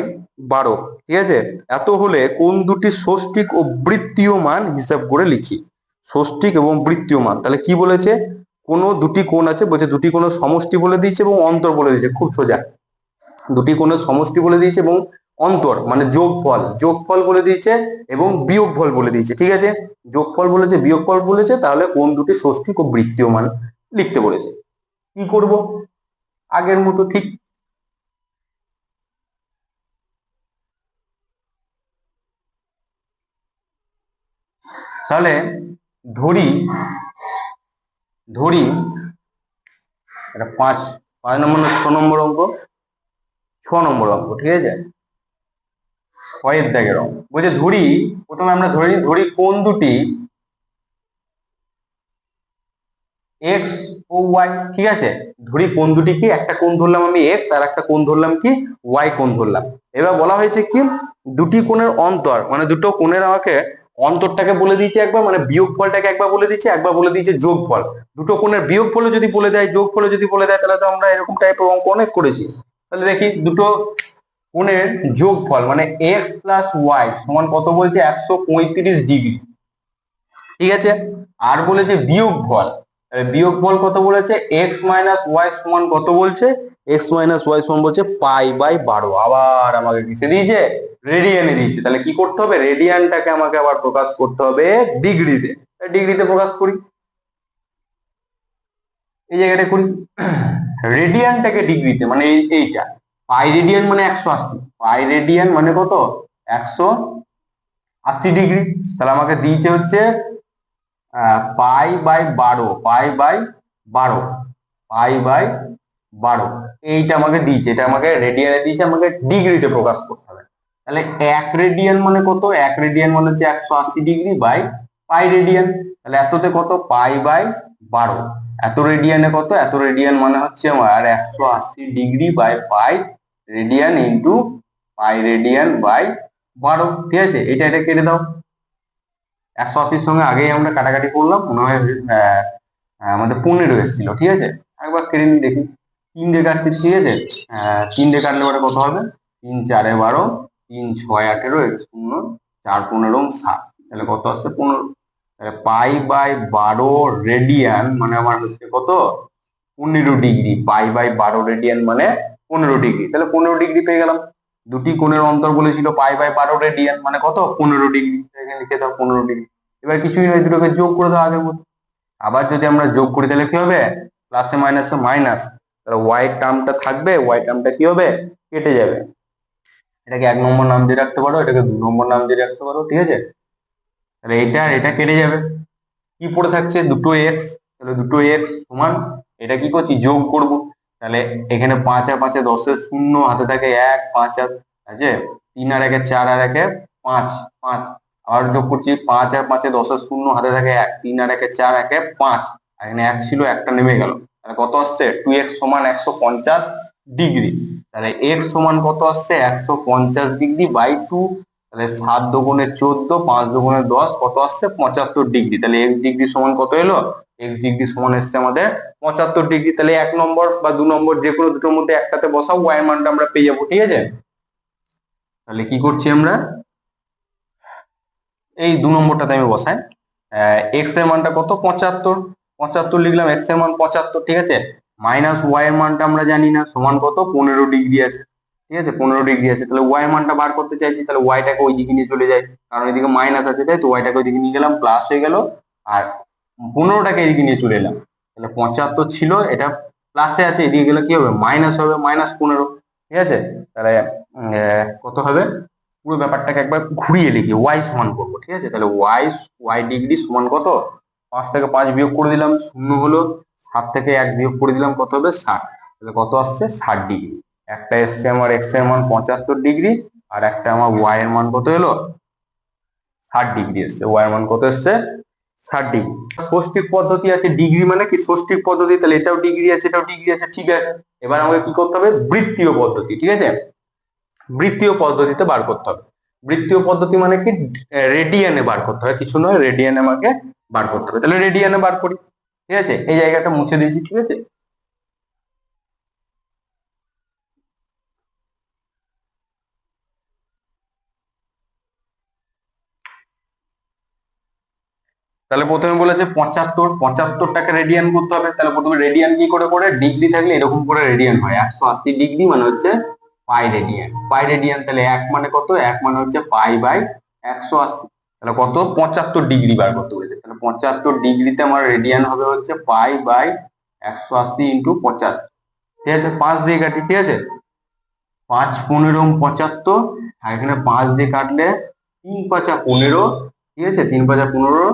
12, ঠিক আছে। এত হলে কোন দুটি ষষ্ঠিক ও বৃত্তীয় মান হিসাব করে লিখি। ষষ্ঠিক এবং বৃত্তীয় মান, তাহলে কি বলেছে, কোন দুটি কোণ আছে, বলছে দুটি কোণের সমষ্টি বলে দিয়েছে এবং অন্তর বলে দিয়েছে, খুব সোজা। দুটি কোণের সমষ্টি বলে দিয়েছে এবং অন্তর মানে যোগফল, যোগফল বলে দিয়েছে এবং বিয়োগফল বলে দিয়েছে, ঠিক আছে। যোগফল বলেছে, বিয়োগফল বলেছে, তাহলে কোন দুটি ষষ্ঠিক ও বৃত্তীয় মান লিখতে বলেছে। কি করব, আগের মতো ঠিক। তাহলে ধরি ধরি এটা 5 নম্বর না 6 নম্বর অঙ্ক, 6 নম্বর অঙ্ক, ঠিক আছে। 6 দাগের অঙ্ক বলছে ধরি, প্রথমে আমরা ধরি কোন দুটি এক্স ও ওয়াই, ঠিক আছে। ধরি কোণ দুটি কি, একটা কোণ ধরলাম আমি এক্স আর একটা কোণ ধরলাম কি ওয়াই কোণ ধরলাম। এবার বলা হয়েছে কি দুটি কোণের অন্তর, মানে দুটো কোণের আমাকে অন্তরটাকে বলে দিয়েছে একবার, মানে বিয়োগফলটাকে একবার বলে দিয়েছে, একবার বলে দিয়েছে যোগফল। দুটো কোণের বিয়োগফলে যদি বলে দেয়, যোগফলে যদি বলে দেয়, তাহলে তো আমরা এরকম টাইপের অঙ্ক অনেক করেছি। তাহলে দেখি দুটো কোণের যোগফল মানে এক্স প্লাস ওয়াই সমান কত বলছে 135 ডিগ্রি, ঠিক আছে। আর বলেছে বিয়োগফল, বিয়োগফল কত বলেছে এক্স মাইনাস ওয়াই সমান কত বলছে, এক্স মাইনাস ওয়াই সমান বলছে পাই বাই 12। আবার আমাকে কিসে দিয়েছে, রেডিয়ানে দিয়েছে। তাহলে কি করতে হবে, রেডিয়ানটাকে আমাকে আবার প্রকাশ করতে হবে ডিগ্রিতে, ডিগ্রিতে প্রকাশ করি, এই জায়গাটা করি। রেডিয়ানটাকে ডিগ্রিতে মানে এইটা, পাই রেডিয়ান মানে 180, পাই রেডিয়ান মানে কত 180 ডিগ্রি। তাহলে আমাকে দিয়েছে হচ্ছে pi by 12, pi by 12, pi by 12, এইটা আমাকে দিয়েছে, এটা আমাকে রেডিয়ানে দিয়েছে, আমাকে ডিগ্রিতে প্রকাশ করতে হবে। তাহলে 1 রেডিয়ান মানে কত, 1 রেডিয়ান মানে হচ্ছে 180 ডিগ্রি বাই পাই রেডিয়ান, তাহলে এততে কত পাই বাই 12, এত রেডিয়ানে কত, এত রেডিয়ান মানে হচ্ছে আমার 180 degree by pi radian into pi radian by 12, ঠিক আছে। এটা কেটে দাও, 180 সঙ্গে আগেই আমরা কাটাকাটি করলাম, মনে হয় আমাদের 15 এসেছিল, ঠিক আছে। একবার কেটে নিই দেখি 3 দিয়ে কাটছি, ঠিক আছে। 3 দিয়ে কাটলে পরে কত হবে? 3 4 12, 3 6 18, x শূন্য 4 15 60, তাহলে কত আসছে? 15। তাহলে পাই বাই 12 রেডিয়ান মানে আমার হচ্ছে কত? 15 ডিগ্রি। পাই বাই 12 রেডিয়ান মানে 15 ডিগ্রি। তাহলে 15 ডিগ্রি পেয়ে গেলাম। দুটি কোণের অন্তর বলেছিল পাই বাই 12 রেডিয়ান মানে কত? 15 ডিগ্রি। এখানে লিখে দাও 15 ডিগ্রি। এবার কিছুই নয়, দুটোকে যোগ করে দাও আগের মতো। আবার যদি আমরা যোগ করি তাহলে কি হবে? প্লাসে মাইনাসে মাইনাস, তাহলে ওয়াই টার্মটা থাকবে, ওয়াই টার্মটা কি হবে? কেটে যাবে। এটাকে 1 নম্বর নাম দিয়ে রাখতে পারো, এটাকে 2 নম্বর নাম দিয়ে রাখতে পারো, ঠিক আছে। তাহলে এটা এটা কেটে যাবে, কি পড়ে থাকছে? দুটো এক্স। তাহলে দুটো এক্স সমান, এটা কি করছি? যোগ করব। তাহলে এখানে 5 আর 5 10 শূন্য, হাতে থাকে 1, 5 আর আছে 3 আর 1 4 আর 1 5 5, আবার যোগ করছি 5 আর 5 10 শূন্য, হাতে থাকে 1, 3 আর 1 4, 1 5, আর এখানে 1 ছিল, একটা নেমে গেল। তাহলে কত আসছে? 2x সমান 150 ডিগ্রি। তাহলে x সমান কত আসছে? 150 ডিগ্রি বাই 2। তাহলে 7 দুগুণে 14, 5 দুগুণে 10, কত আসছে? 75 ডিগ্রি। তাহলে x ডিগ্রি সমান কত এলো? x ডিগ্রি সমান এসছে আমাদের 75 ডিগ্রি। তাহলে 1 নম্বর বা 2 নম্বর যে কোনো দুটোর মধ্যে একটাতে বসাও, y এর মানটা আমরা পেয়ে যাবো, ঠিক আছে। তাহলে কি করছি আমরা? এই 2 নম্বরটাতে আমি বসাই। x এর মানটা কত? 75, 75 লিখলাম, x এর মান 75, ঠিক আছে। মাইনাস y এর মানটা আমরা জানি না, সমান কত? 15 ডিগ্রি আছে, ঠিক আছে। 15 ডিগ্রি আছে, তাহলে y এর মানটা বার করতে চাইছি, তাহলে y টাকে ওই দিকে নিয়ে চলে যায়, কারণ এদিকে মাইনাস আছে, তাই তো। y টাকে ওইদিকে নিয়ে গেলাম, প্লাস হয়ে গেল, আর 15টাকে এদিকে নিয়ে চলে এলাম। তাহলে 75 ছিল, এটা প্লাসে আছে, এদিকে গেলে কি হবে? মাইনাস হবে, -15, ঠিক আছে। তাহলে কত হবে? পুরো ব্যাপারটাকে একবার ঘুরিয়ে লিখি, y সমান করবো, ঠিক আছে। তাহলে y ডিগ্রি সমান কত? 5 থেকে 5 বিয়োগ করে দিলাম, শূন্য হলো। 7 থেকে 1 বিয়োগ করে দিলাম, কত হবে? 60। তাহলে কত আসছে? 60 ডিগ্রি। একটা এসছে আমার x এর মান 75 ডিগ্রি, আর একটা আমার y এর মান কত এলো? 60 ডিগ্রি এসছে। y এর মান কত এসছে? 60 ডিগ্রি। ষষ্ঠিক পদ্ধতি আছে, ডিগ্রি মানে কি? ষষ্ঠিক পদ্ধতি, তাহলে এটাও ডিগ্রি আছে, এটাও ডিগ্রি আছে, ঠিক আছে। এবার আমাকে কি করতে হবে? বৃত্তীয় পদ্ধতি, ঠিক আছে। বৃত্তীয় পদ্ধতিতে বার করতে হবে। বৃত্তীয় পদ্ধতি মানে কি? রেডিয়ানে বার করতে হবে, কিছু নয়, রেডিয়ানে আমাকে বার করতে হবে। তাহলে রেডিয়ানে বার করি, ঠিক আছে। এই জায়গাটা মুছে দিয়েছি, ঠিক আছে। তাহলে প্রথমে বলেছে 75, 75টাকে রেডিয়ান করতে হবে। তাহলে প্রথমে রেডিয়ান কি করে করে? ডিগ্রি থাকলে এরকম করে রেডিয়ান হয়। 180 ডিগ্রি মানে হচ্ছে পাই রেডিয়ান। পাই রেডিয়ান, তাহলে 1 মানে কত? 1 মানে হচ্ছে পাই বাই 180। তাহলে কত? 75 ডিগ্রি বার করতে বলেছে। তাহলে 75 ডিগ্রিতে আমার রেডিয়ান হবে হচ্ছে পাই বাই 180 ইন্টু 75, ঠিক আছে। 5 দিয়ে কাটি, ঠিক আছে। 5 15 75, আর এখানে 5 দিয়ে কাটলে 3 5 15, ঠিক আছে। 3 5 15,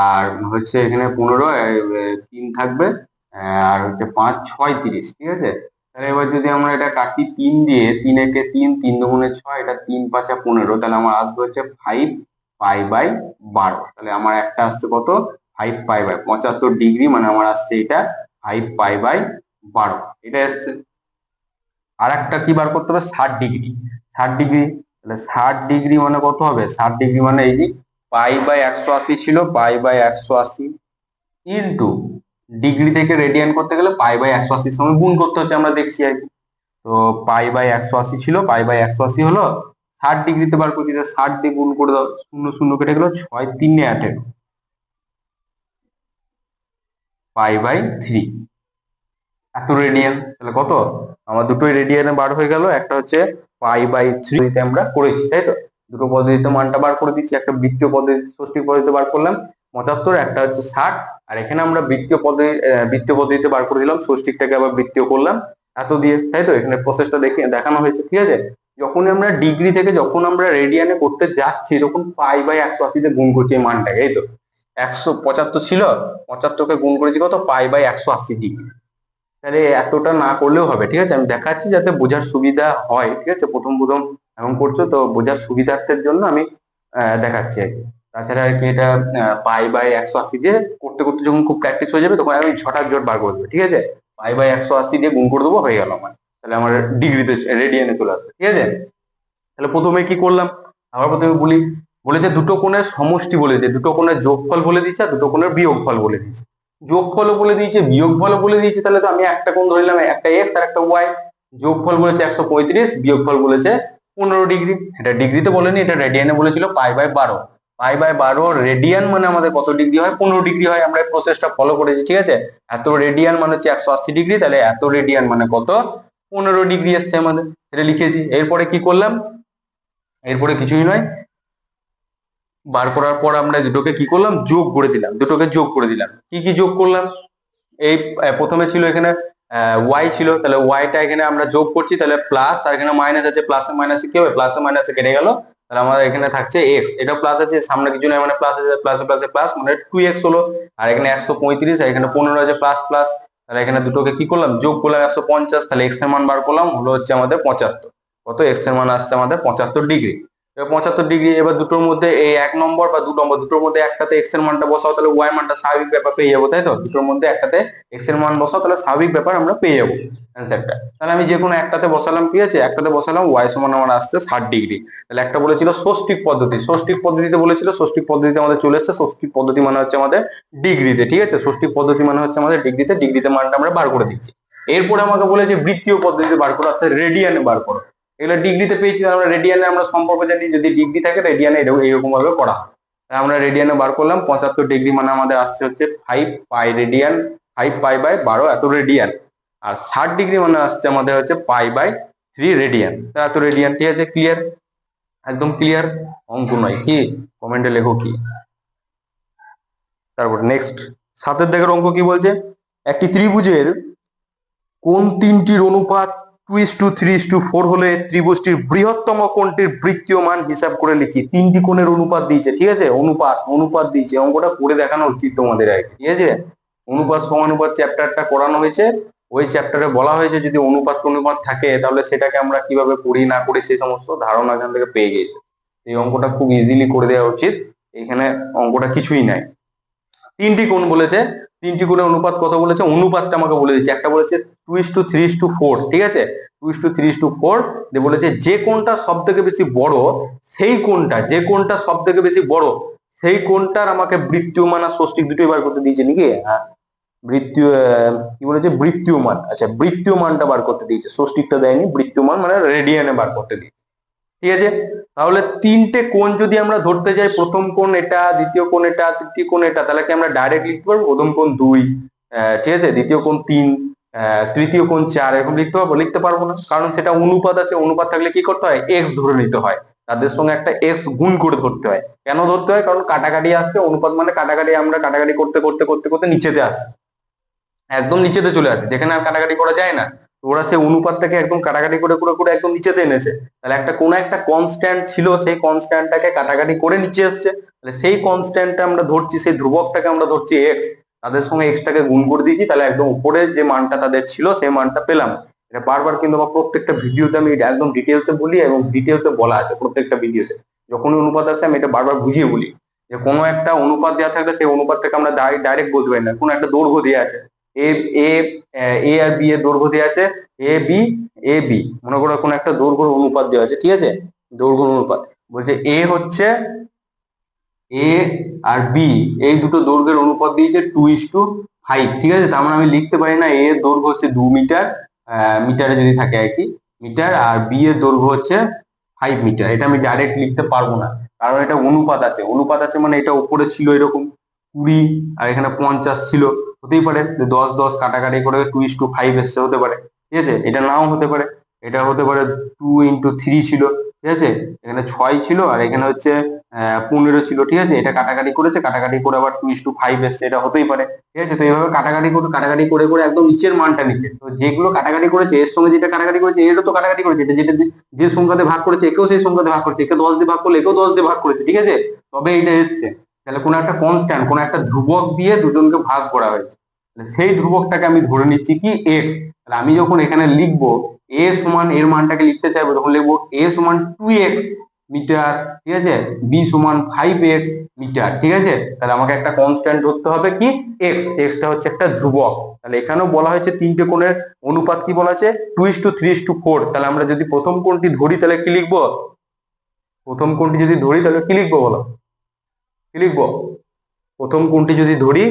আর হচ্ছে এখানে 15, 3 থাকবে, আর হচ্ছে 5 6 30, ঠিক আছে। তাহলে এবার যদি আমরা এটা কাটি 3 দিয়ে, 3 একে 3, 3 দুগুণে 6, এটা 3 5 15, তাহলে আমার আসবে হচ্ছে 5 পাই বাই 12। তাহলে আমার একটা আসছে কত? 5 পাই বাই 75 ডিগ্রি মানে আমার আসছে এটা 5 পাই বাই 12, এটা আসছে। আর একটা কি বার করতে হবে? 60 ডিগ্রি। 60 ডিগ্রি, তাহলে 60 ডিগ্রি মানে কত হবে? 60 ডিগ্রি মানে এই যে পাই বাই 180 ছিল, পাই বাই 180 ইন্টু ডিগ্রি থেকে রেডিয়ান করতে গেলে পাই বাই 180 এর সঙ্গে গুণ করতে হচ্ছে, আমরা দেখছি আর কি। তো পাই বাই 180 ছিল, পাই বাই 180 হলো, 60 ডিগ্রিতে বার করছি, 60 দিয়ে গুণ করে দাও, শূন্য শূন্য কেটে গেল, 6 3 18, পাই বাই 3 এত রেডিয়ান। তাহলে কত? আমার দুটোই রেডিয়ানে বার হয়ে গেল। একটা হচ্ছে পাই বাই 3 তে আমরা করেছি, তাই তো। দুটো পদ্ধতিতে মানটা বার করে দিচ্ছি, একটা বৃত্তীয় পদ্ধতি ষষ্ঠী পদ্ধতিতে বার করলাম 75, একটা হচ্ছে 60, আর এখানে আমরা বৃত্তীয় পদ্ধতিতে বার করে দিলাম, ষষ্ঠীটাকে আবার বৃত্তীয় করলাম এত দিয়ে, তাই তো। এখানে প্রসেসটা দেখানো হয়েছে, ঠিক আছে। যখন আমরা ডিগ্রি থেকে যখন আমরা রেডিয়ানে করতে যাচ্ছি, তখন পাই বাই 180 তে গুণ করছি এই মানটাকে, এই তো। 175 ছিল, 75 কে গুণ করেছি কত? Pi by 180 degree. তাহলে এতটা না করলেও হবে, ঠিক আছে। আমি দেখাচ্ছি যাতে বোঝার সুবিধা হয়, ঠিক আছে। প্রথম প্রথম এমন করছো তো, বোঝার সুবিধার্থের জন্য আমি দেখাচ্ছি আর কি। তাছাড়া আর কি এটা পাই বাই 180 দিয়ে করতে করতে যখন খুব প্র্যাকটিস হয়ে যাবে, তখন আমি ঝটাঝট বার করে দেবো, ঠিক আছে। পাই বাই 180 দিয়ে গুণ করে দেবো, হয়ে গেল আমার। তাহলে আমার ডিগ্রিতে রেডিয়ানে চলে আসবে, ঠিক আছে। তাহলে প্রথমে কি করলাম? আবার প্রথমে বলি, বলেছে দুটো কোণের সমষ্টি বলেছে, দুটো কোণের যোগফল বলে দিচ্ছে, আর দুটো কোণের বিয়োগফল বলে দিচ্ছে। যোগফলও বলে দিয়েছে, বিয়োগফলও বলে দিয়েছে, তাহলে তো আমি একটা কোণ ধরলাম, একটা এক্স আর একটা ওয়াই। যোগফল বলেছে 135, বিয়োগফল বলেছে 15 ডিগ্রি। এটা ডিগ্রিতে বলেনি, এটা রেডিয়ানে বলেছিল π/12। π/12 রেডিয়ান মানে আমাদের কত ডিগ্রি হয়? 15 ডিগ্রি হয়। আমরা এই প্রসেসটা ফলো করেছি, ঠিক আছে। এত রেডিয়ান মানে হচ্ছে 180 ডিগ্রি, তাহলে এত রেডিয়ান মানে কত? 15 ডিগ্রি এসছে আমাদের, এটা লিখেছি। এরপরে কি করলাম? এরপরে কিছুই নয়, বার করার পর আমরা দুটোকে কি করলাম? যোগ করে দিলাম, দুটোকে যোগ করে দিলাম। কি কি যোগ করলাম? এই প্রথমে ছিল এখানে ওয়াই ছিল, তাহলে ওয়াইটা এখানে আমরা যোগ করছি, তাহলে প্লাস, আর এখানে মাইনাস আছে, প্লাসে মাইনাসে কি হবে? প্লাসে মাইনাসে কেটে গেল, তাহলে আমাদের এখানে থাকছে এক্স। এটা প্লাস আছে, সামনে কিছু নাই মানে প্লাস আছে, প্লাসে প্লাসে প্লাস মানে 2x হলো। আর এখানে 135, আর এখানে 15 আছে, প্লাস প্লাস, তাহলে এখানে দুটোকে কি করলাম? যোগ করলাম 150, তাহলে এক্স এর মান বার করলাম, হলো হচ্ছে আমাদের 75। কত? এক্স এর মান আসছে আমাদের 75 ডিগ্রি। 75 ডিগ্রি। এবার দুটোর মধ্যে এই 1 নম্বর বা 2 নম্বর, দুটোর মধ্যে একটাতে এক্স এর মানটা বসাও, তাহলে ওয়াই মানটা স্বাভাবিক ব্যাপার পেয়ে যাবো, তাই তো? দুটোর মধ্যে একটাতে এক্স এর মান বসাও, তাহলে স্বাভাবিক ব্যাপার আমরা পেয়ে যাবো অ্যান্সারটা। তাহলে আমি যে কোনো একটাতে বসালাম, ঠিক আছে, একটাতে বসালাম, ওয়াই সমান আমার আসছে 60 ডিগ্রি। তাহলে একটা বলেছিল ষষ্ঠিক পদ্ধতি, ষষ্ঠিক পদ্ধতিতে বলেছিল, ষষ্ঠিক পদ্ধতিতে আমাদের চলে এসছে। ষষ্ঠিক পদ্ধতি মানে হচ্ছে আমাদের ডিগ্রিতে, ঠিক আছে। ষষ্ঠিক পদ্ধতি মানে হচ্ছে আমাদের ডিগ্রিতে, ডিগ্রিতে মানটা আমরা বার করে দিচ্ছি। এরপরে আমাকে বলেছে বৃত্তীয় পদ্ধতিতে বার করো, অর্থাৎ রেডিয়ানে বার করো। এগুলো ডিগ্রিতে পেয়েছি, আমরা রেডিয়ানে আমরা সম্পর্ক জানি, যদি ডিগ্রি থাকে রেডিয়ানে এরকম ভাবে করা হয়। আমরা রেডিয়ানে বার করলাম 75 ডিগ্রি, মানে আমাদের আসছে হচ্ছে 5 পাই রেডিয়ান, 5 পাই/12 এত রেডিয়ান। আর 60 ডিগ্রি মানে আসছে আমাদের হচ্ছে π/3 রেডিয়ান, এত রেডিয়ান। ঠিক আছে, ক্লিয়ার? একদম ক্লিয়ার। অঙ্ক নয়, কি কমেন্টে লেখো কি। তারপর নেক্সট 7 দাগের অঙ্ক কি বলছে? একটি ত্রিভুজের কোন তিনটির অনুপাত 2:3:4 হলে ত্রিভুজটির বৃহত্তম কোণটির বৃত্তীয় মান হিসাব করে লিখি। তিনটি কোণের অনুপাত দিয়েছে, ঠিক আছে, অনুপাত অনুপাত দিয়েছে। অঙ্কটা করে দেখানো উচিত তোমাদের আর কি, ঠিক আছে। অনুপাত সমানুপাত চ্যাপ্টারটা করানো হয়েছে, ওই চ্যাপ্টারে বলা হয়েছে যদি অনুপাত অনুপাত থাকে তাহলে সেটাকে আমরা কিভাবে করি না করি সেই সমস্ত ধারণা এখান থেকে পেয়ে গেছে। এই অঙ্কটা খুব ইজিলি করে দেওয়া উচিত, এখানে অঙ্কটা কিছুই নাই। তিনটি কোণ বলেছে, তিনটি কোণের অনুপাত কত বলেছে? অনুপাতটা আমাকে বলে দিচ্ছে। একটা বলেছে 2:3:4, ঠিক আছে, 2:3:4 দিয়ে বলেছে যে কোণটা সব থেকে বেশি বড় সেই কোণটা, যে কোণটা সব থেকে বেশি বড় সেই কোণটার আমাকে বৃত্তীয় মান আর ষষ্ঠিক দুটোই বার করতে দিয়েছে নাকি? হ্যাঁ, বৃত্তীয় কি বলেছে? বৃত্তীয় মান। আচ্ছা, বৃত্তীয় মানটা বার করতে দিয়েছে, ষষ্ঠিকটা দেয়নি। বৃত্তীয় মান মানে রেডিয়ানে বার করতে দিয়েছে, ঠিক আছে। তাহলে তিনটে কোণ যদি আমরা ধরতে যাই, প্রথম কোণ এটা, দ্বিতীয় কোণ এটা, তৃতীয় কোণ এটা, তাহলে কি আমরা ডাইরেক্ট লিখতে পারবো? প্রথম কোণ 2, ঠিক আছে, দ্বিতীয় কোণ 3, তৃতীয় কোণ 4, এরকম লিখতে পারবো? লিখতে পারবো না, কারণ সেটা অনুপাত আছে। অনুপাত থাকলে কি করতে হয়? এক্স ধরে নিতে হয়, তাদের সঙ্গে একটা এক্স গুণ করে ধরতে হয়। কেন ধরতে হয়? কারণ কাটাকাটি আসছে, অনুপাত মানে কাটাকাটি, আমরা কাটাকাটি করতে করতে করতে করতে নিচেতে আসি, একদম নিচেতে চলে আসে, যেখানে আর কাটাকাটি করা যায় না। ওরা সেই অনুপাতটাকে একদম কাটাকাটি করে করে করে একদম নিচেতে এনেছে। তাহলে একটা কোন একটা কনস্ট্যান্ট ছিল, সেই কনস্ট্যান্টটাকে কাটাকাটি করে নিচে এসছে, তাহলে সেই কনস্ট্যান্টটা আমরা ধরছি, সেই ধ্রুবকটাকে আমরা ধরছি এক্স, তাদের সঙ্গে এক্সটাকে গুণ করে দিয়েছি, তাহলে একদম উপরে যে মানটা তাদের ছিল সেই মানটা পেলাম। এটা বারবার কিন্তু আমার প্রত্যেকটা ভিডিওতে আমি একদম ডিটেলসে বলি, এবং ডিটেলসে বলা আছে প্রত্যেকটা ভিডিওতে। যখনই অনুপাত আসে আমি এটা বারবার বুঝিয়ে বলি, যে কোনো একটা অনুপাত দেওয়া থাকলে সেই অনুপাতটাকে আমরা ডাইরেক্ট বলতে পারি না। কোনো একটা দৈর্ঘ্য দেওয়া আছে, এ এ এ আর বি এর দৈর্ঘ্য দেওয়া আছে, এ বি মনে করো কোনো একটা দৈর্ঘ্যের অনুপাত দেওয়া আছে, ঠিক আছে, দৈর্ঘ্যের অনুপাত। বলছে এ হচ্ছে, এ আর বি এই দুটো দৈর্ঘ্যের অনুপাত দিয়েছে 2:5, ঠিক আছে। তার মানে আমি লিখতে পারি না এ এর দৈর্ঘ্য হচ্ছে 2 মিটার, মিটারে যদি থাকে আর কি, মিটার, আর বি এর দৈর্ঘ্য হচ্ছে 5 মিটার। এটা আমি ডাইরেক্ট লিখতে পারবো না, কারণ এটা অনুপাত আছে। অনুপাত আছে মানে এটা উপরে ছিল এরকম 20 আর এখানে 50 ছিল, হতেই পারে 10 10 কাটাকাটি করে 2:5 এসছে, হতে পারে, ঠিক আছে। এটা নাও হতে পারে, এটা হতে পারে 2:3 ছিল, ঠিক আছে, এখানে 6 ছিল আর এখানে হচ্ছে 15 ছিল, ঠিক আছে। এটা কাটাকাটি করেছে, কাটাকাটি করে আবার 2:5 এসছে, এটা হতেই পারে, ঠিক আছে। তো এইভাবে কাটাকাটি করে করে একদম নিচের মানটা নিচে, তো যেগুলো কাটাকাটি করেছে এর সঙ্গে যেটা কাটাকাটি করেছে এরও তো কাটাকাটি করেছে, এটা যেটা যে সংখ্যাতে ভাগ করেছে একেও সেই সংখ্যাতে ভাগ করেছে, একে 10 দিয়ে ভাগ করলে একেও 10 দিয়ে ভাগ করেছে, ঠিক আছে, তবে এটা এসছে। তাহলে কোনো একটা কনস্ট্যান্ট, কোনো একটা ধ্রুবক দিয়ে দুজনকে ভাগ করা হয়েছে, সেই ধ্রুবকটাকে আমি ধরে নিচ্ছি কি এক্স। তাহলে আমি যখন এখানে লিখবো এ সমান, এর মানটাকে লিখতে চাইবো, তখন লিখবো এ সমান 2x মিটার, ঠিক আছে, বি সমান 5x মিটার, ঠিক আছে। তাহলে আমাকে একটা কনস্ট্যান্ট ধরতে হবে কি এক্স, এক্সটা হচ্ছে একটা ধ্রুবক। তাহলে এখানেও বলা হয়েছে তিনটে কোণের অনুপাত কি বলা আছে? 2:3:4। তাহলে আমরা যদি প্রথম কোণটি ধরি তাহলে কি লিখবো? প্রথম কোণটি যদি ধরি তাহলে কি লিখবো বলো? কি লিখবো? প্রথম কোণটি যদি ধরি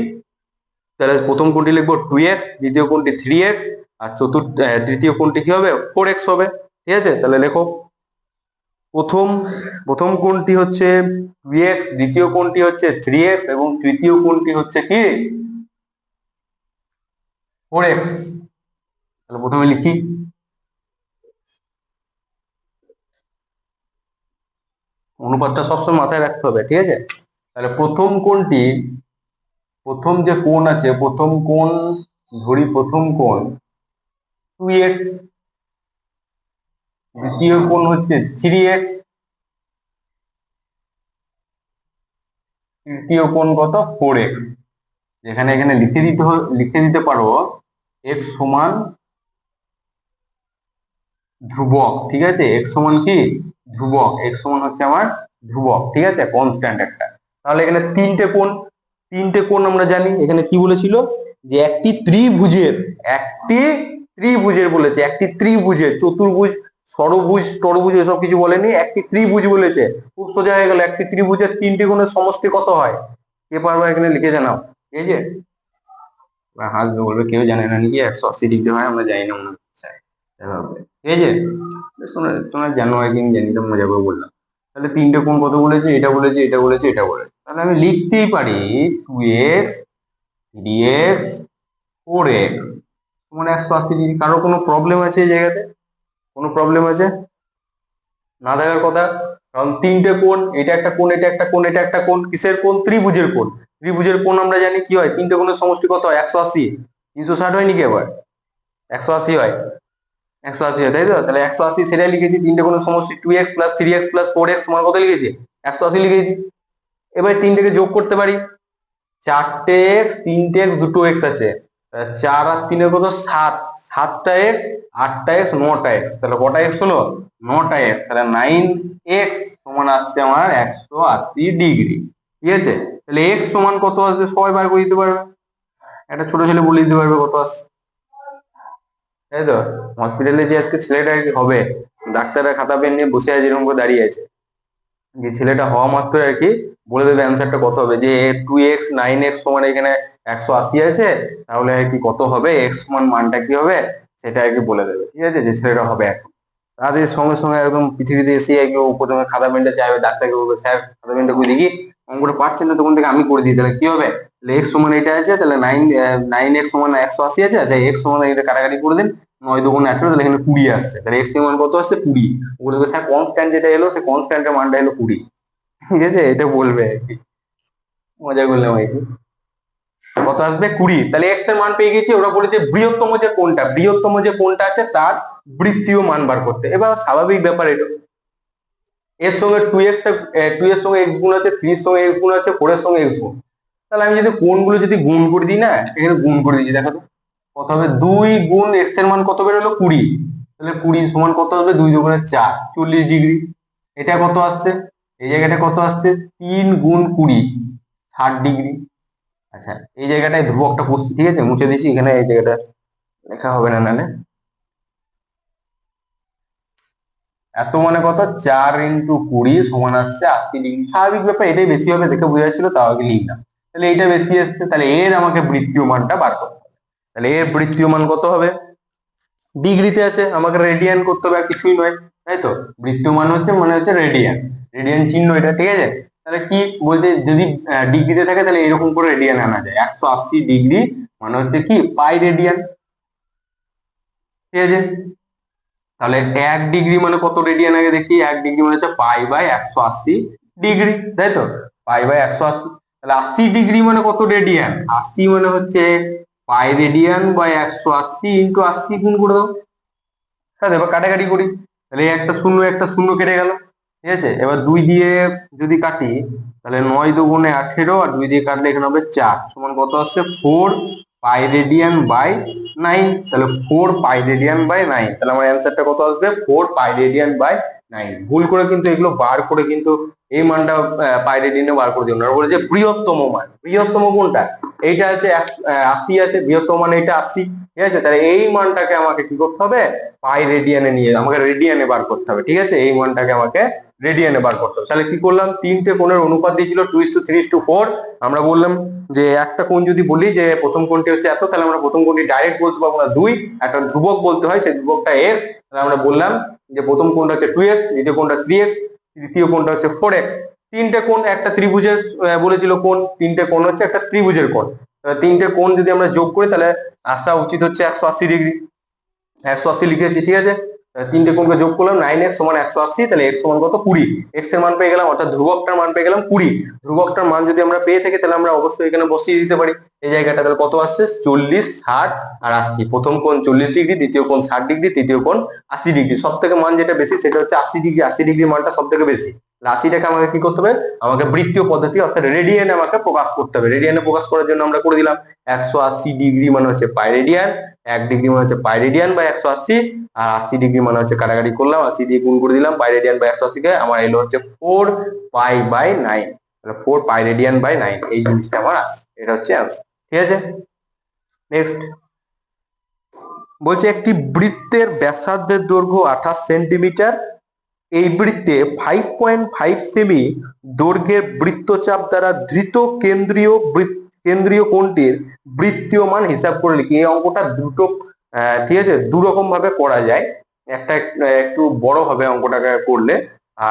তাহলে প্রথম কোণটি লিখবো 2x, দ্বিতীয় কোণটি 3x, আর তৃতীয় কোণটি কি হবে 4x হবে। ঠিক আছে, তাহলে লেখো প্রথম প্রথম কোণটি হচ্ছে 2x, দ্বিতীয় কোণটি হচ্ছে 3x এবং তৃতীয় কোণটি হচ্ছে কি 4x। তাহলে প্রথমে লিখি অনুপাতটা সবসময় মাথায় রাখতে হবে। ঠিক আছে, তাহলে প্রথম যে কোণ আছে, প্রথম কোণ ধরি, প্রথম কোণ 2x, দ্বিতীয় কোণ হচ্ছে 3x, তৃতীয় কোণ কত 4x। যেখানে এখানে লিখে দিতে পারো x সমান ধ্রুবক। ঠিক আছে, x সমান কি ধ্রুবক, x সমান হচ্ছে আমার ধ্রুবক। ঠিক আছে, কনস্ট্যান্ট একটা। তাহলে এখানে তিনটে কোণ আমরা জানি। এখানে কি বলেছিল যে একটি ত্রিভুজের বলেছে, একটি ত্রিভুজের, চতুর্ভুজ ষড়ভুজ টরভুজ এসব কিছু বলেনি, একটি ত্রিভুজ বলেছে। খুব সোজা হয়ে গেল, একটি ত্রিভুজের তিনটি কোণের সমষ্টি কত হয়? কে পারবে এখানে লিখে জানাও। ঠিক আছে, হাসবে, বলবে কেউ জানে না নাকি 180 ডিগ্রি হয়, আমরা জানি না মনে হচ্ছে। ঠিক আছে, তোমরা জানো আর কি, আমি জানি, তো মজা করে বললাম। তাহলে তিনটে কোণ কত বলেছে, এটা বলেছে, এটা বলেছে, এটা বলেছে। তাহলে আমি লিখতেই পারি 2x, 3x, 4x মানে 180 ডিগ্রি। কারো কোনো প্রবলেম আছে এই জায়গাতে? কোনো প্রবলেম আছে? না থাকার কথা, কারণ তিনটে কোণ, এটা একটা কোণ, এটা একটা কোণ, এটা একটা কোণ। কিসের কোণ? ত্রিভুজের কোণ। ত্রিভুজের কোণ আমরা জানি কি হয়, তিনটে কোণের সমষ্টি কত হয় 180। 360 হয় নাকি আবার? 180 হয়, 180 হয়, তাই তো? তাহলে 180 সেটাই লিখেছি। তিনটে কোণের সমষ্টি 2x + 3x + 4x সমান কত লিখেছি? 180 লিখেছি। এবার তিনটেকে যোগ করতে পারি, 4টে x, 3টে x, 2টো x আছে, 4 আর 3 কত 7, 7টা x, 8টা x, 9টা x। তাহলে কটা x হলো? 9টা x। তাহলে 9x সমান আসছে আমার 180 ডিগ্রি। ঠিক আছে, তাহলে x সমান কত আসবে সবাই বার করে দিতে পারবে, একটা ছোট ছেলে বলে দিতে পারবে কত আসছে, তাই তো? হসপিটালে যে আজকে ছেলেটা হবে, ডাক্তাররা খাতা পেন নিয়ে বসে আছে, এরকম করে দাঁড়িয়ে আছে, যে ছেলেটা হওয়া মাত্র আর কি বলে দেবে অ্যান্সারটা কত হবে, যে 2x 9x সমান এখানে 180 আছে, তাহলে আর কি কত হবে, x সমান মানটা কি হবে সেটা আর কি বলে দেবে। ঠিক আছে, যে ছেলেটা হবে এখন তাদের সঙ্গে সঙ্গে একদম পৃথিবীতে এসে আর কি ও প্রথমে খাতা পেনটা চাইবে, ডাক্তারকে বলবে স্যার খাতা পেনটা করে দেখি, অঙ্কটা পারছেন না তখন থেকে আমি করে দিই। তাহলে কি হবে, x সমান এটা আছে, তাহলে 9x সমান 180 আছে, আচ্ছা x সমান এটা কাটাকাটি করে দিন, 9 × 2 = 18, তাহলে এখানে 20 আসছে। তাহলে x এর মান কত আসছে 20। বলবে স্যার কনস্ট্যান্ট যেটা এলো সেই কনস্ট্যান্টের মানটা এলো 20। ঠিক আছে, এটা বলবে আর কি, মজা করলাম আর কি। কত আসবে 20। তাহলে x এর মান পেয়ে গেছি। ওরা বলেছে বৃহত্তম যে কোণটা আছে তার বৃত্তীয় মান বার করতে। এবার স্বাভাবিক ব্যাপার এটা, এর সঙ্গে 2x এর সঙ্গে x গুণ আছে, 3 এর সঙ্গে x গুণ আছে, 4 এর সঙ্গে x গুণ। তাহলে আমি যদি কোণগুলো যদি গুণ করে দিই না, এখানে গুণ করে দিচ্ছি, দেখো তো কত হবে, 2 গুণ x এর মান কত বের হলো 20। তাহলে 20 সমান কত হবে, 2 × 2 = 4, 40 ডিগ্রি। এটা কত আসছে, এই জায়গাটা কত আসছে, 3 গুণ 20, 60 ডিগ্রি। আচ্ছা, এই জায়গাটায় ধ্রুবকটা করছি, ঠিক আছে, মুছে দিচ্ছি, এখানে এই জায়গাটা লেখা হবে না নালে। এত মানে কত, 4 × 20 সমান আসছে 80 ডিগ্রি। স্বাভাবিক ব্যাপার, এটাই বেশি হবে, দেখে বোঝা যাচ্ছিল, তাও আগে লিখলাম। তাহলে এইটা বেশি আসছে, তাহলে এর আমাকে বৃত্তীয় মানটা বার করতে হবে। তাহলে এর বৃত্তীয় মান কত হবে, ডিগ্রিতে আছে, আমাকে রেডিয়ান করতে হবে, আর কিছুই নয়, তাই তো? বৃত্তীয় মান হচ্ছে মানে হচ্ছে রেডিয়ান, রেডিয়ান চিহ্ন এটা। ঠিক আছে, তাহলে কি বলতে, যদি ডিগ্রিতে থাকে তাহলে এরকম করে রেডিয়ান আনা যায়। 180 ডিগ্রি মানে হচ্ছে কি পাই রেডিয়ান। ঠিক আছে, তাহলে 1 ডিগ্রি মানে কত রেডিয়ান, আগে দেখি। 1 ডিগ্রি মানে হচ্ছে π/180 ডিগ্রি, তাই তো? π/180, তাহলে 80 ডিগ্রি মানে কত রেডিয়ান, 80 মানে হচ্ছে পাই রেডিয়ান বাই 180 × 80 গুণ করে দাও। তাহলে এবার কাটাকাটি করি, তাহলে একটা শূন্য কেটে গেল। ঠিক আছে, এবার 2 দিয়ে যদি কাটি, তাহলে 9 × 2 = 18, আর 2 দিয়ে কাটলে এখানে হবে 4 সমান কত আসছে 4 পাই রেডিয়ান বাই 9। তাহলে 4 পাই রেডিয়ান বাই 9, তাহলে আমার অ্যান্সারটা কত আসবে, 4 পাই রেডিয়ান বাই 9। ভুল করে কিন্তু এগুলো বার করে কিন্তু এই মানটা পাই রেডিয়ানে বার করে দিও না। বলেছে বৃহত্তম মান, বৃহত্তম কোনটা, এইটা আছে 80 আছে, বৃহত্তম মান এইটা 80। ঠিক আছে, তাহলে এই মানটাকে আমাকে কি করতে হবে, পাই রেডিয়ানে নিয়ে আমাকে রেডিয়ানে বার করতে হবে। ঠিক আছে, এই মানটাকে আমাকে রেডিয়ানে বার করতে হবে। তাহলে কি করলাম, তিনটে কোণের অনুপাত দিয়েছিল 2:3:4। আমরা বললাম যে একটা কোণ যদি বলি যে প্রথম কোণটি হচ্ছে এত, তাহলে আমরা প্রথম কোণটি ডাইরেক্ট বলতে পারবো না 2, একটা ধ্রুবক বলতে হয়, সেই ধ্রুবকটা এর। তাহলে আমরা বললাম যে প্রথম কোণটা হচ্ছে 2x, দ্বিতীয় কোণটা 3x, তৃতীয় কোণটা হচ্ছে 4x। তিনটে কোণ একটা ত্রিভুজের বলেছিল কোণ, তিনটে কোণ হচ্ছে একটা ত্রিভুজের কোণ। তিনটে কোণ যদি আমরা যোগ করি তাহলে আসা উচিত হচ্ছে 180°। 180 লিখেছি, ঠিক আছে। তিনটে কোণকে যোগ করলাম, 9x সমান 180, তাহলে x সমান কত 20। x এর মান পেয়ে গেলাম, অর্থাৎ ধ্রুবকটার মান পেয়ে গেলাম 20। ধ্রুবকটার মান যদি আমরা পেয়ে থাকি তাহলে আমরা অবশ্যই এখানে বসিয়ে দিতে পারি এই জায়গাটা। তাহলে কত আসছে, 40, 60 আর 80। প্রথম কোণ 40°, দ্বিতীয় কোণ 60°, তৃতীয় কোণ 80°। সব থেকে মান যেটা বেশি সেটা হচ্ছে 80°। 80° মানটা সব থেকে বেশি। 80টাকে আমাকে কি করতে হবে, আমাকে বৃত্তীয় পদ্ধতি অর্থাৎ রেডিয়ানে আমাকে প্রকাশ করতে হবে। রেডিয়ানে প্রকাশ করার জন্য আমরা করে দিলাম 180° মানে হচ্ছে পাই রেডিয়ান, 1° মানে হচ্ছে পাই রেডিয়ান বাই 180, আর 80° মানে হচ্ছে কাটাকাটি করলাম, 80 দিয়ে গুণ করে দিলাম পাই রেডিয়ান বাই 180 কে, আমার এলো হচ্ছে 4π/9। তাহলে 4π রেডিয়ান বাই 9 এই জিনিসটা আমার আসছে, এটা হচ্ছে आंसर। ঠিক আছে, নেক্সট বলছে একটি বৃত্তের ব্যাসার্ধের দৈর্ঘ্য 28 সেন্টিমিটার। এই বৃত্তে 5.5 সেমি দৈর্ঘ্যের বৃত্তচাপ দ্বারা ধৃত কেন্দ্রীয় কোণটির বৃত্তীয় মান হিসাব করে লিখি। এই অঙ্কটা দুটো ঠিক আছে, দু রকম ভাবে করা যায়। একটা একটু বড় হবে অঙ্কটাকে করলে,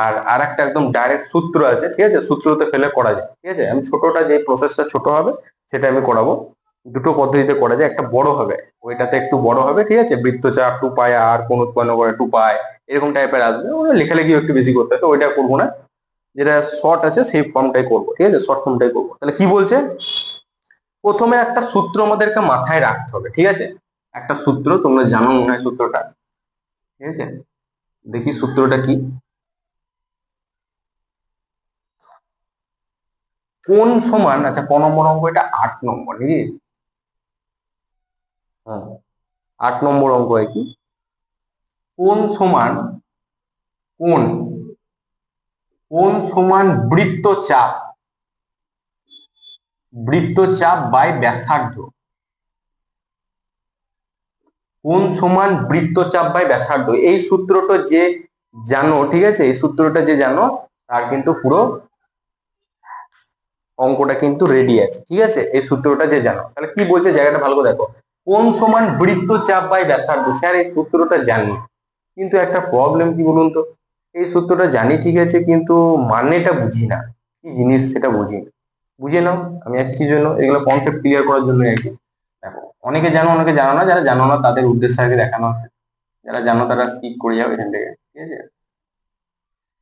আর আরেকটা একদম ডাইরেক্ট সূত্র আছে, ঠিক আছে, সূত্রতে ফেলে করা যায়। ঠিক আছে, আমি ছোটটা যে প্রসেসটা ছোট হবে সেটা আমি করাবো। দুটো পদ্ধতিতে করা যায়, একটা বড় হবে, ওইটাতে একটু বড় হবে, ঠিক আছে, বৃত্তচাপ 2π আর কোণ উৎপন্ন করে 2π এরকম টাইপের আসবে, ওটা লেখালেখি একটু বেশি করতে হবে, ওইটা করবো না। যেটা শর্ট আছে সেই ফর্মটাই করবো, ঠিক আছে, শর্ট ফর্মটাই করবো। তাহলে কি বলছে, প্রথমে একটা সূত্র আমাদেরকে মাথায় রাখতে হবে। ঠিক আছে, একটা সূত্র তোমরা জানো মনে হয় সূত্রটা, ঠিক আছে, দেখি সূত্রটা কি। কোণ সমান, আচ্ছা ক নম্বর অঙ্ক এটা, 8 নম্বর নাকি? হ্যাঁ, 8 নম্বর অঙ্ক হয় কি, কোণ সমান কোণ কোণ সমান বৃত্তচাপ বাই ব্যাসার্ধ। কোণ সমান বৃত্তচাপ বাই ব্যাসার্ধ, এই সূত্রটা যে জানো, ঠিক আছে, এই সূত্রটা যে জানো তার কিন্তু পুরো অঙ্কটা কিন্তু রেডি আছে। ঠিক আছে, এই সূত্রটা যে জানো, তাহলে কি বলছে জায়গাটা ভালো করে দেখো। কোণ সমান বৃত্তচাপ বাই ব্যাসার্ধ, স্যার এই সূত্রটা জানি, কিন্তু একটা প্রবলেম কি বলুন তো, এই সূত্রটা জানি ঠিক আছে, কিন্তু মানেটা বুঝি না, কি জিনিস সেটা বুঝি না। বুঝে নাও, আমি আজকে কি জন্য এগুলো কনসেপ্ট ক্লিয়ার করার জন্য আর কি। দেখো, অনেকে জানো অনেকে জানো না, যারা জানো না তাদের উদ্দেশ্যে আগে দেখানো হচ্ছে, যারা জানো তারা স্কিপ করে যাও এখান থেকে। ঠিক আছে,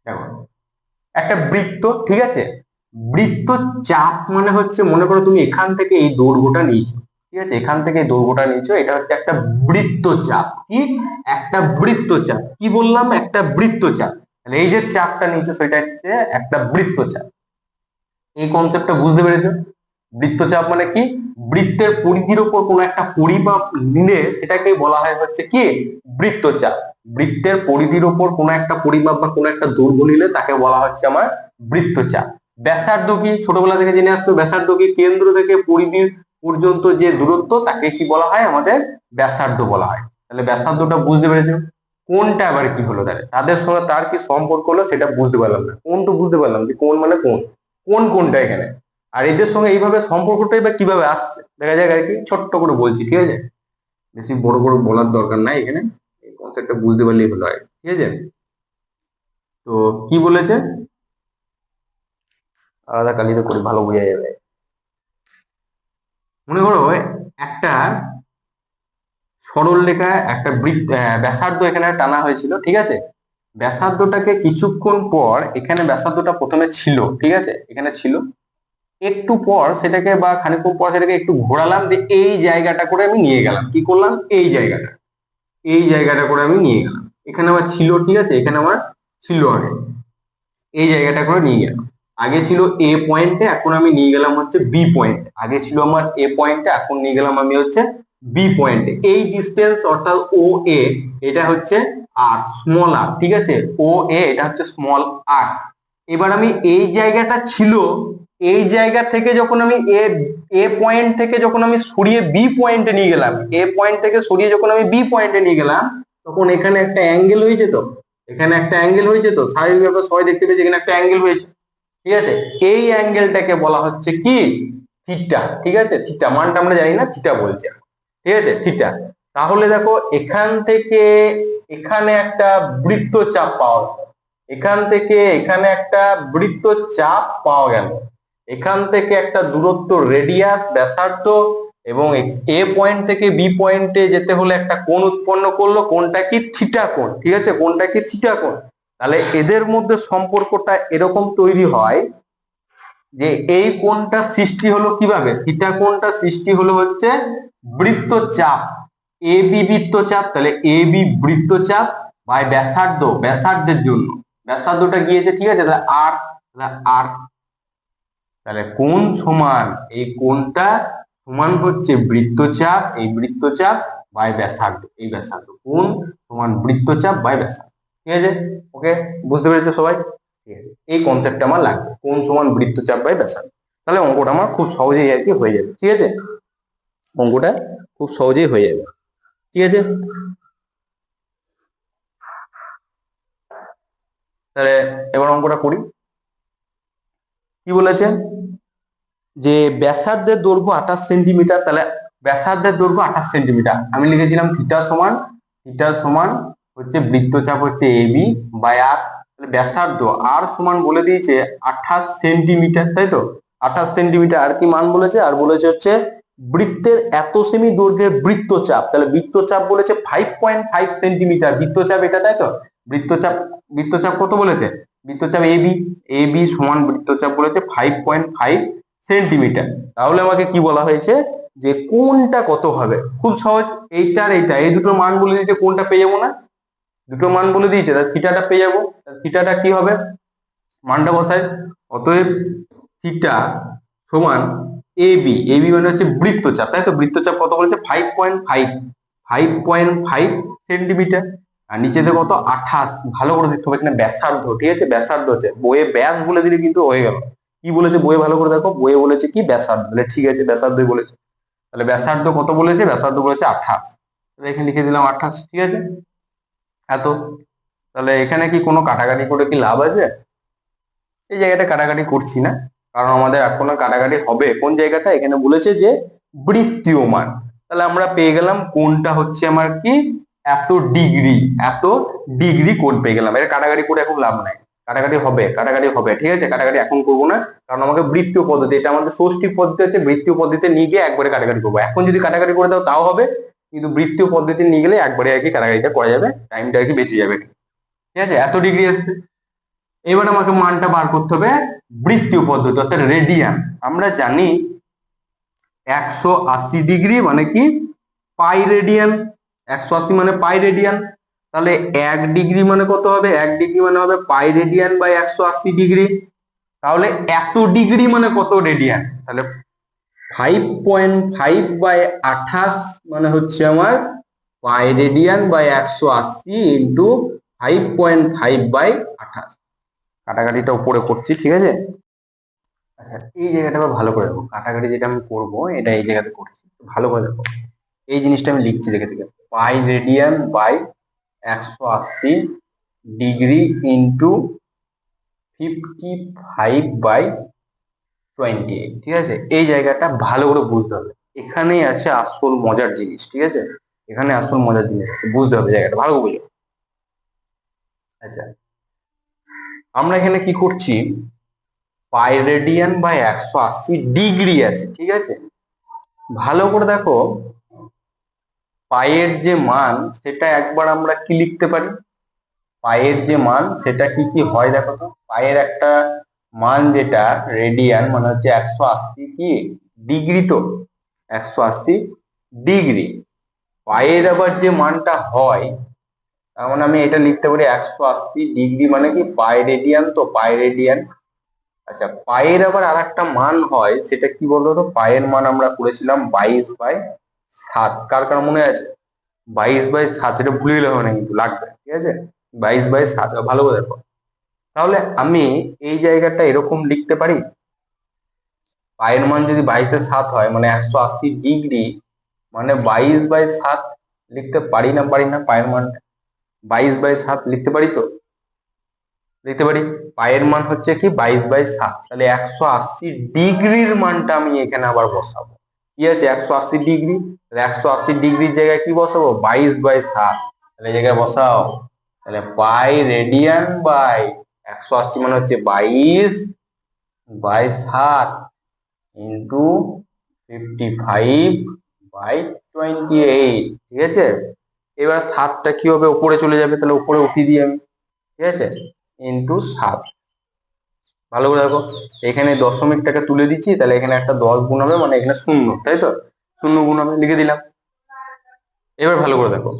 দেখো একটা বৃত্ত, ঠিক আছে, বৃত্ত চাপ মানে হচ্ছে, মনে করো তুমি এখান থেকে এই দৈর্ঘ্যটা নিয়েছো, ঠিক আছে, এখান থেকে এই দৈর্ঘ্যটা নিয়েছো, এটা হচ্ছে একটা বৃত্তচাপ। কি, একটা বৃত্তচাপ। কি বললাম, একটা বৃত্তচাপ। তাহলে এই যে চাপটা নিয়েছো সেটা হচ্ছে একটা বৃত্তচাপ। এই কনসেপ্টটা বুঝতে পেরেছো? বৃত্তচাপ মানে কি, বৃত্তের পরিধির উপর কোন একটা পরিমাপ নিলে সেটাকে বলা হয় হচ্ছে কি বৃত্তচাপ। বৃত্তের পরিধির উপর কোন একটা পরিমাপ বা কোন একটা দৈর্ঘ্য নিলে তাকে বলা হচ্ছে আমার বৃত্তচাপ। ব্যাসার্ধ কি, ছোটবেলা থেকে জেনে আসতো, ব্যাসার্ধ কি, কেন্দ্র থেকে পরিধি পর্যন্ত যে দূরত্ব তাকে কি বলা হয়, আমাদের ব্যাসার্ধ বলা হয়। তাহলে ব্যাসার্ধটা বুঝতে পেরেছো। কোনটা আবার কি হলো, তাহলে তাদের সঙ্গে তার কি সম্পর্ক হলো সেটা বুঝতে পারলাম না। কোন তো বুঝতে পারলাম যে কোন মানে কোন, কোন কোনটা এখানে, আর এদের সঙ্গে এইভাবে সম্পর্কটাই বা কিভাবে আসছে দেখা যাক আর কি, ছোট্ট করে বলছি। ঠিক আছে, বেশি বড় বড় বলার দরকার নাই এখানে, এই কনসেপ্টটা বুঝতে পারলেই হলো আর ঠিক আছে। তো কি বলেছে, আলাদা কালিতে করে ভালো বোঝা যাবে। মনে করো একটা সরল রেখা, একটা ব্যাসার্ধ এখানে টানা হয়েছিল, ঠিক আছে, ব্যাসার্ধটাকে কিছুক্ষণ পর, এখানে ব্যাসার্ধটা প্রথমে ছিল, ঠিক আছে, এখানে ছিল, একটু পর সেটাকে বা খানিকক্ষণ পর সেটাকে একটু ঘোরালাম, দিয়ে এই জায়গাটা করে আমি নিয়ে গেলাম, কি করলাম, এই জায়গাটা করে আমি নিয়ে গেলাম, এখানে আমার ছিল, ঠিক আছে, এখানে আমার ছিল আগে, এই জায়গাটা করে নিয়ে গেলাম। আগে ছিল এ পয়েন্টে, এখন আমি নিয়ে গেলাম হচ্ছে বি পয়েন্ট। আগে ছিল আমার এ পয়েন্টে, এখন নিয়ে গেলাম আমি হচ্ছে বি পয়েন্টে। এই ডিস্টেন্স অর্থাৎ ও এ, এটা হচ্ছে আর, স্মল আর, ঠিক আছে, ও এ এটা হচ্ছে স্মল আর। এবার আমি এই জায়গাটা ছিল, এই জায়গা থেকে যখন আমি এ পয়েন্ট থেকে যখন আমি সরিয়ে বি পয়েন্টে নিয়ে গেলাম, এ পয়েন্ট থেকে সরিয়ে যখন আমি বি পয়েন্টে নিয়ে গেলাম, তখন এখানে একটা অ্যাঙ্গেল হয়েছে। তো এখানে একটা অ্যাঙ্গেল হয়েছে, তো স্বাভাবিকভাবে সবাই দেখতে পেয়েছে এখানে একটা অ্যাঙ্গেল হয়েছে, ঠিক আছে। এই অ্যাঙ্গেলটাকে বলা হচ্ছে কি থিটা, ঠিক আছে। থিটা মানটা আমরা জানি না, থিটা বলছে, ঠিক আছে, থিটা। তাহলে দেখো এখান থেকে এখানে একটা বৃত্তচাপ পাওয়া গেল, এখান থেকে এখানে একটা বৃত্তচাপ পাওয়া গেল, এখান থেকে একটা দূরত্ব রেডিয়াস ব্যাসার্ধ, এবং এ পয়েন্ট থেকে বি পয়েন্টে যেতে হলে একটা কোণ উৎপন্ন করলো, কোণটা কি থিটা কোণ, ঠিক আছে, কোণটা কি থিটা কোণ। তাহলে এদের মধ্যে সম্পর্কটা এরকম তৈরি হয় যে এই কোণটা সৃষ্টি হলো কিভাবে, থিটা কোণটা সৃষ্টি হলো হচ্ছে বৃত্তচাপ, এ বি বৃত্তচাপ, তাহলে এ বি বৃত্তচাপ বাই ব্যাসার্ধ, ব্যাসার্ধের জন্য ব্যাসার্ধটা গিয়েছে, ঠিক আছে, তাহলে আর, আর, তাহলে কোণ সমান এই কোণটা সমান হচ্ছে বৃত্তচাপ, এই বৃত্তচাপ বাই ব্যাসার্ধ, এই ব্যাসার্ধ, কোণ সমান বৃত্তচাপ বাই ব্যাসার্ধ, ঠিক আছে। ওকে, বুঝতে পেরেছো সবাই? ঠিক আছে, এই কনসেপ্টটা আমার লাগবে, কোণ সমান বৃত্তচাপ বাই ব্যাসার্ধ। তাহলে অঙ্কটা আমার খুব সহজেই আর কি হয়ে যাবে, ঠিক আছে, অঙ্কটা খুব সহজেই হয়ে যাবে, ঠিক আছে। তাহলে এবার অঙ্কটা করি। কি বলেছে যে ব্যাসার্ধের দৈর্ঘ্য 28 সেন্টিমিটার, তাহলে ব্যাসার্ধের দৈর্ঘ্য 28 সেন্টিমিটার, আমি লিখেছিলাম থিটা সমান হচ্ছে বৃত্তচাপ হচ্ছে এবি বাই আর, তাহলে ব্যাসার্ধ আর সমান বলে দিয়েছে 28 সেন্টিমিটার, তাই তো, 28 সেন্টিমিটার। আর কি মান বলেছে, আর বলেছে হচ্ছে বৃত্তের এত সেমি দৈর্ঘ্যের বৃত্তচাপ, তাহলে বৃত্তচাপ বলেছে 5.5 সেন্টিমিটার, বৃত্তচাপ এটা, তাই তো। বৃত্তচাপ, বৃত্তচাপ কত বলেছে, বৃত্তচাপ এবি, এবি সমান বৃত্তচাপ বলেছে 5.5 সেন্টিমিটার। তাহলে আমাকে কি বলা হয়েছে যে কোণটা কত হবে, খুব সহজ, এইটা আর এইটা, এই দুটো মান বলে দিয়েছে, কোণটা পেয়ে যাবো না, দুটো মান বলে দিয়েছে, তাহলে থিটাটা পেয়ে যাবো। থিটাটা কি হবে, মানটা বসাই, অতএব থিটা সমান এবি, এবি মানে হচ্ছে বৃত্তচাপ, তাই তো, বৃত্তচাপ কত বলেছে 5.5, 5.5 সেন্টিমিটার, আর নিচেতে কত 28, ভালো করে দেখতে হবে এখানে ব্যাসার্ধ, ঠিক আছে, ব্যাসার্ধ হচ্ছে, বইয়ে ব্যাস বলে দিলে কিন্তু হয়ে গেল। কি বলেছে বইয়ে, ভালো করে দেখো, বইয়ে বলেছে কি ব্যাসার্ধ, তাহলে ঠিক আছে ব্যাসার্ধই বলেছে। তাহলে ব্যাসার্ধ কত বলেছে, ব্যাসার্ধ বলেছে 28, তাহলে এখানে লিখে দিলাম 28, ঠিক আছে, এত। তাহলে এখানে কি কোনো কাটাকাটি করে কি লাভ আছে, এই জায়গাটা কাটাকাটি করছি না, কারণ আমাদের এখন কাটাকাটি হবে কোন জায়গাটা, এখানে বলেছে যে বৃত্তীয় মান, তাহলে আমরা পেয়ে গেলাম কোণটা হচ্ছে আমার কি এত ডিগ্রি, এত ডিগ্রি কোণ পেয়ে গেলাম। এটা কাটাকাটি করে এখন লাভ নাই, কাটাকাটি হবে, কাটাকাটি হবে, ঠিক আছে, কাটাকাটি এখন করবো না, কারণ আমাকে বৃত্তীয় পদ্ধতি, এটা আমাদের ষষ্ঠী পদ্ধতি হচ্ছে, বৃত্তীয় পদ্ধতিতে নিয়ে গিয়ে একবারে কাটাকাটি করবো, এখন যদি কাটাকাটি করে দাও তাও হবে, কিন্তু বৃত্তীয় পদ্ধতি নিয়ে গেলে একবারে আর কি কাটাকাটিটা করা যাবে, টাইমটা আর কি বেঁচে যাবে, ঠিক আছে। এত ডিগ্রি এসছে, এবার আমাকে মানটা বার করতে হবে বৃত্তীয় পদ্ধতি অর্থাৎ রেডিয়ান। আমরা জানি 180 ডিগ্রি মানে কি পাই রেডিয়ান, 180 মানে পাই রেডিয়ান, তাহলে 1 ডিগ্রি মানে কত হবে, 1 ডিগ্রি মানে হবে পাই রেডিয়ান বাই 180 ডিগ্রি, তাহলে এত ডিগ্রি মানে কত রেডিয়ান, তাহলে 5.5 বাই 28 মানে হচ্ছে আমার pi radian by 180 into 5.5 by 28, কাটাকাটিটা উপরে করছি, ঠিক আছে। আচ্ছা, এই জায়গাটা আবার ভালো করে দেখো, কাটাকাটি যেটা আমি করবো এটা এই জায়গাতে করছি, ভালো করে দেখো, এই জিনিসটা আমি লিখছি দেখে থেকে, pi radian by 180 degree into 55 by 28, ঠিক আছে, এই জায়গাটা ভালো করে বুঝতে হবে, এখানেই আছে আসল মজার জিনিস, ঠিক আছে, এখানে আসল মজার জিনিস আছে, বুঝতে হবে জায়গাটা ভালো করে বুঝো। আচ্ছা, আমরা এখানে কি করছি, পাই রেডিয়ান বাই 180 ডিগ্রি আছে, ঠিক আছে, ভালো করে দেখো, পাইয়ের যে মান সেটা একবার আমরা কি লিখতে পারি, পাইয়ের যে মান সেটা কি কি হয় দেখো তো, পাইয়ের একটা মান যেটা রেডিয়ান মানে হচ্ছে 180 কি ডিগ্রি, তো 180 ডিগ্রি, পাইয়ের আবার যে মানটা হয়, তার মানে আমি এটা লিখতে পারি 180 ডিগ্রি মানে কি পাই রেডিয়ান, তো পাই রেডিয়ান। আচ্ছা, পায়ের আবার আর একটা মান হয়, সেটা কি বলতো, পায়ের মান আমরা করেছিলাম 22/7, কার কার মনে আছে, 22/7, সেটা ভুলে গেলে হবে না কিন্তু লাগবে, ঠিক আছে, 22/7, ভালো করে দেখো। তাহলে আমি এই জায়গাটা এরকম লিখতে পারি, পায়ের মান যদি 22/7 হয় মানে 180 ডিগ্রি মানে 22/7 লিখতে পারি না, পারি না, পায়ের মান 22/7 লিখতে পারি তো, লিখতে পারি পায়ের মান হচ্ছে কি 22/7, তাহলে 180 ডিগ্রির মানটা আমি এখানে আবার বসাবো। কি আছে 180 ডিগ্রি, তাহলে 180 ডিগ্রির জায়গায় কি বসাবো 22/7, তাহলে এই জায়গায় বসাও। তাহলে পাই রেডিয়ান বাই 180 মানে হচ্ছে 22/7 ইন্টু 55/28, ঠিক আছে। এবার 7টা কি হবে উপরে চলে যাবে, তাহলে উপরে উঠিয়ে দিই আমি, ঠিক আছে, ইন্টু 7। ভালো করে দেখো এখানে দশমিকটাকে তুলে দিচ্ছি, তাহলে এখানে একটা 10 গুণ হবে, মানে এখানে 0, তাই তো, 0 গুণ হবে, লিখে দিলাম। এবার ভালো করে দেখো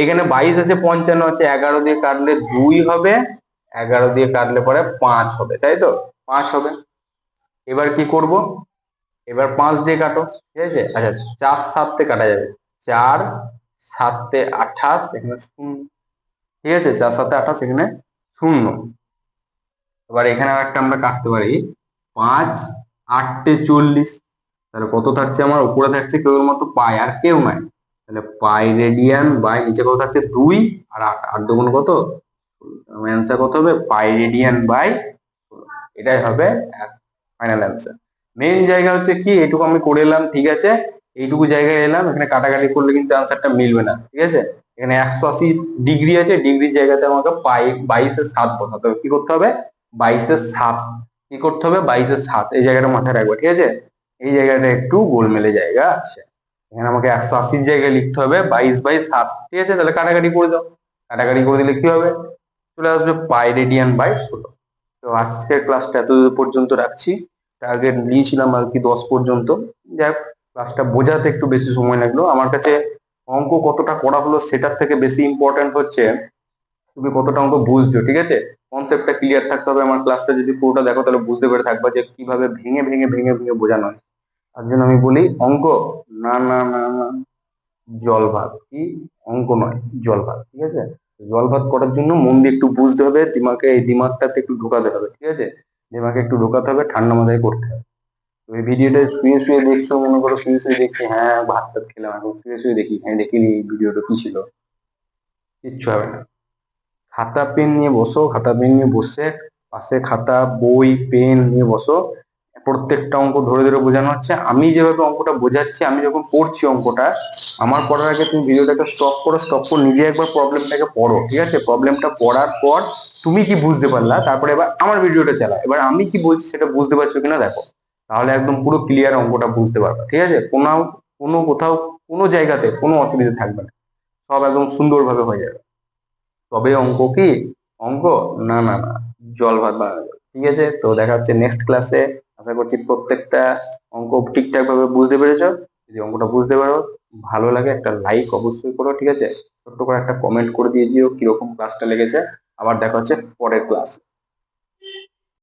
এখানে 22 আছে, 55 আছে, 11 দিয়ে কাটলে 2 হবে, 11 দিয়ে কাটলে পরে 5 হবে, তাই তো, 5 হবে। এবার কি করব, এবার 5 দিয়ে কাটো, ঠিক আছে, আচ্ছা 4 7 কাটা যাবে, 4 7 28, এখানে 0, ঠিক আছে, 4 7 28, এখানে 0। এবার এখানে একটা আমরা কাটতে পারি 5 8 40, তাহলে কত থাকছে আমার, উপরে থাকছে কেবলমাত্র পাই আর কেউ নাই, তাহলে পাই রেডিয়ান বাই নিচে কত থাকছে 2 আর 8, 8 দুগুণ কত, অ্যান্সার কত হবে পাই রেডিয়ান বাই, এটাই হবে ফাইনাল অ্যান্সার। মেইন জায়গা হচ্ছে কি এইটুকু আমি করে এলাম, ঠিক আছে, এইটুকু জায়গায় এলাম, এখানে কাটাকাটি করলে কিন্তু অ্যান্সারটা মিলবে না, ঠিক আছে। এখানে 180 ডিগ্রি আছে, ডিগ্রির জায়গাতে আমাকে পাই 22/7 বসাতে হবে, কি করতে হবে 22/7, কি করতে হবে 22/7, এই জায়গাটা মাথায় রাখবে, ঠিক আছে। এই জায়গাটা একটু গোলমেলে জায়গা আছে, এখানে আমাকে 180 জায়গায় লিখতে হবে 22/7, ঠিক আছে, তাহলে কাটাকাটি করে দাও, কাটাকাটি করে দিলে কি হবে, চলে আসবে পাই রেডিয়ান বাই 16। তো আজকের ক্লাসটা এত পর্যন্ত রাখছি, টার্গেট দিয়েছিলাম আর কি 10 পর্যন্ত। যাক, ক্লাসটা বোঝাতে একটু বেশি সময় লাগলো আমার কাছে, অঙ্ক কতটা করা হলো সেটার থেকে বেশি ইম্পর্টেন্ট হচ্ছে তুমি কতটা অঙ্ক বুঝছো, ঠিক আছে, কনসেপ্টটা ক্লিয়ার থাকতে হবে। আমার ক্লাসটা যদি পুরোটা দেখো তাহলে বুঝতে পেরে থাকবা যে কিভাবে ভেঙে ভেঙে ভেঙে ভেঙে বোঝানো হয়। তার জন্য আমি বলি অঙ্ক না না না না, জল ভাত কি, অঙ্ক নয় জল ভাত, ঠিক আছে। জল ভাত করার জন্য মন দিয়ে একটু বুঝতে হবে, দিমাগে এই দিমাগটাতে একটু ঢোকাতে হবে, ঠিক আছে, দিমাগে একটু ঢোকাতে হবে, ঠান্ডা মাথায় করতে হবে। তো এই ভিডিওটা শুয়ে শুয়ে দেখছো, মনে করো শুয়ে শুয়ে দেখছি হ্যাঁ ভাত টাত খেলাম, এখন শুয়ে শুয়ে দেখি হ্যাঁ দেখিনি এই ভিডিওটা কি ছিল, কিচ্ছু হবে না। খাতা পেন নিয়ে বসো, খাতা পেন নিয়ে বসে পাশে খাতা বই পেন নিয়ে বসো, প্রত্যেকটা অঙ্ক ধরে ধরে বোঝানো হচ্ছে। আমি যেভাবে অঙ্কটা বোঝাচ্ছি, আমি যখন পড়ছি অঙ্কটা, আমার পড়ার আগে তুমি ভিডিওটাকে স্টপ করো, স্টপ করে নিজে একবার প্রবলেমটাকে পড়ো, ঠিক আছে, প্রবলেমটা পড়ার পর তুমি কি বুঝতে পারলা, তারপরে এবার আমার ভিডিওটা চালাও, এবার আমি কি বলছি সেটা বুঝতে পারছো কিনা দেখো, তাহলে একদম পুরো ক্লিয়ার অঙ্কটা বুঝতে পারবে, ঠিক আছে, কোনো কোনো কোথাও কোনো জায়গাতে কোনো অসুবিধা থাকবে না, সব একদম সুন্দরভাবে হয়ে যাবে। তবে অঙ্ক কি, অঙ্ক না না না, জল ভাত বানানো যাবে। ঠিক আছে, তো দেখা হচ্ছে নেক্সট ক্লাসে। আশা করছি প্রত্যেকটা অঙ্ক ঠিকঠাক ভাবে বুঝতে পেরেছো। যদি অঙ্কটা বুঝতে পারো, ভালো লাগে একটা লাইক অবশ্যই করো, ঠিক আছে, ছোট্ট করে একটা কমেন্ট করে দিয়ে দিও কিরকম ক্লাসটা লেগেছে। আবার দেখা হচ্ছে পরের ক্লাস।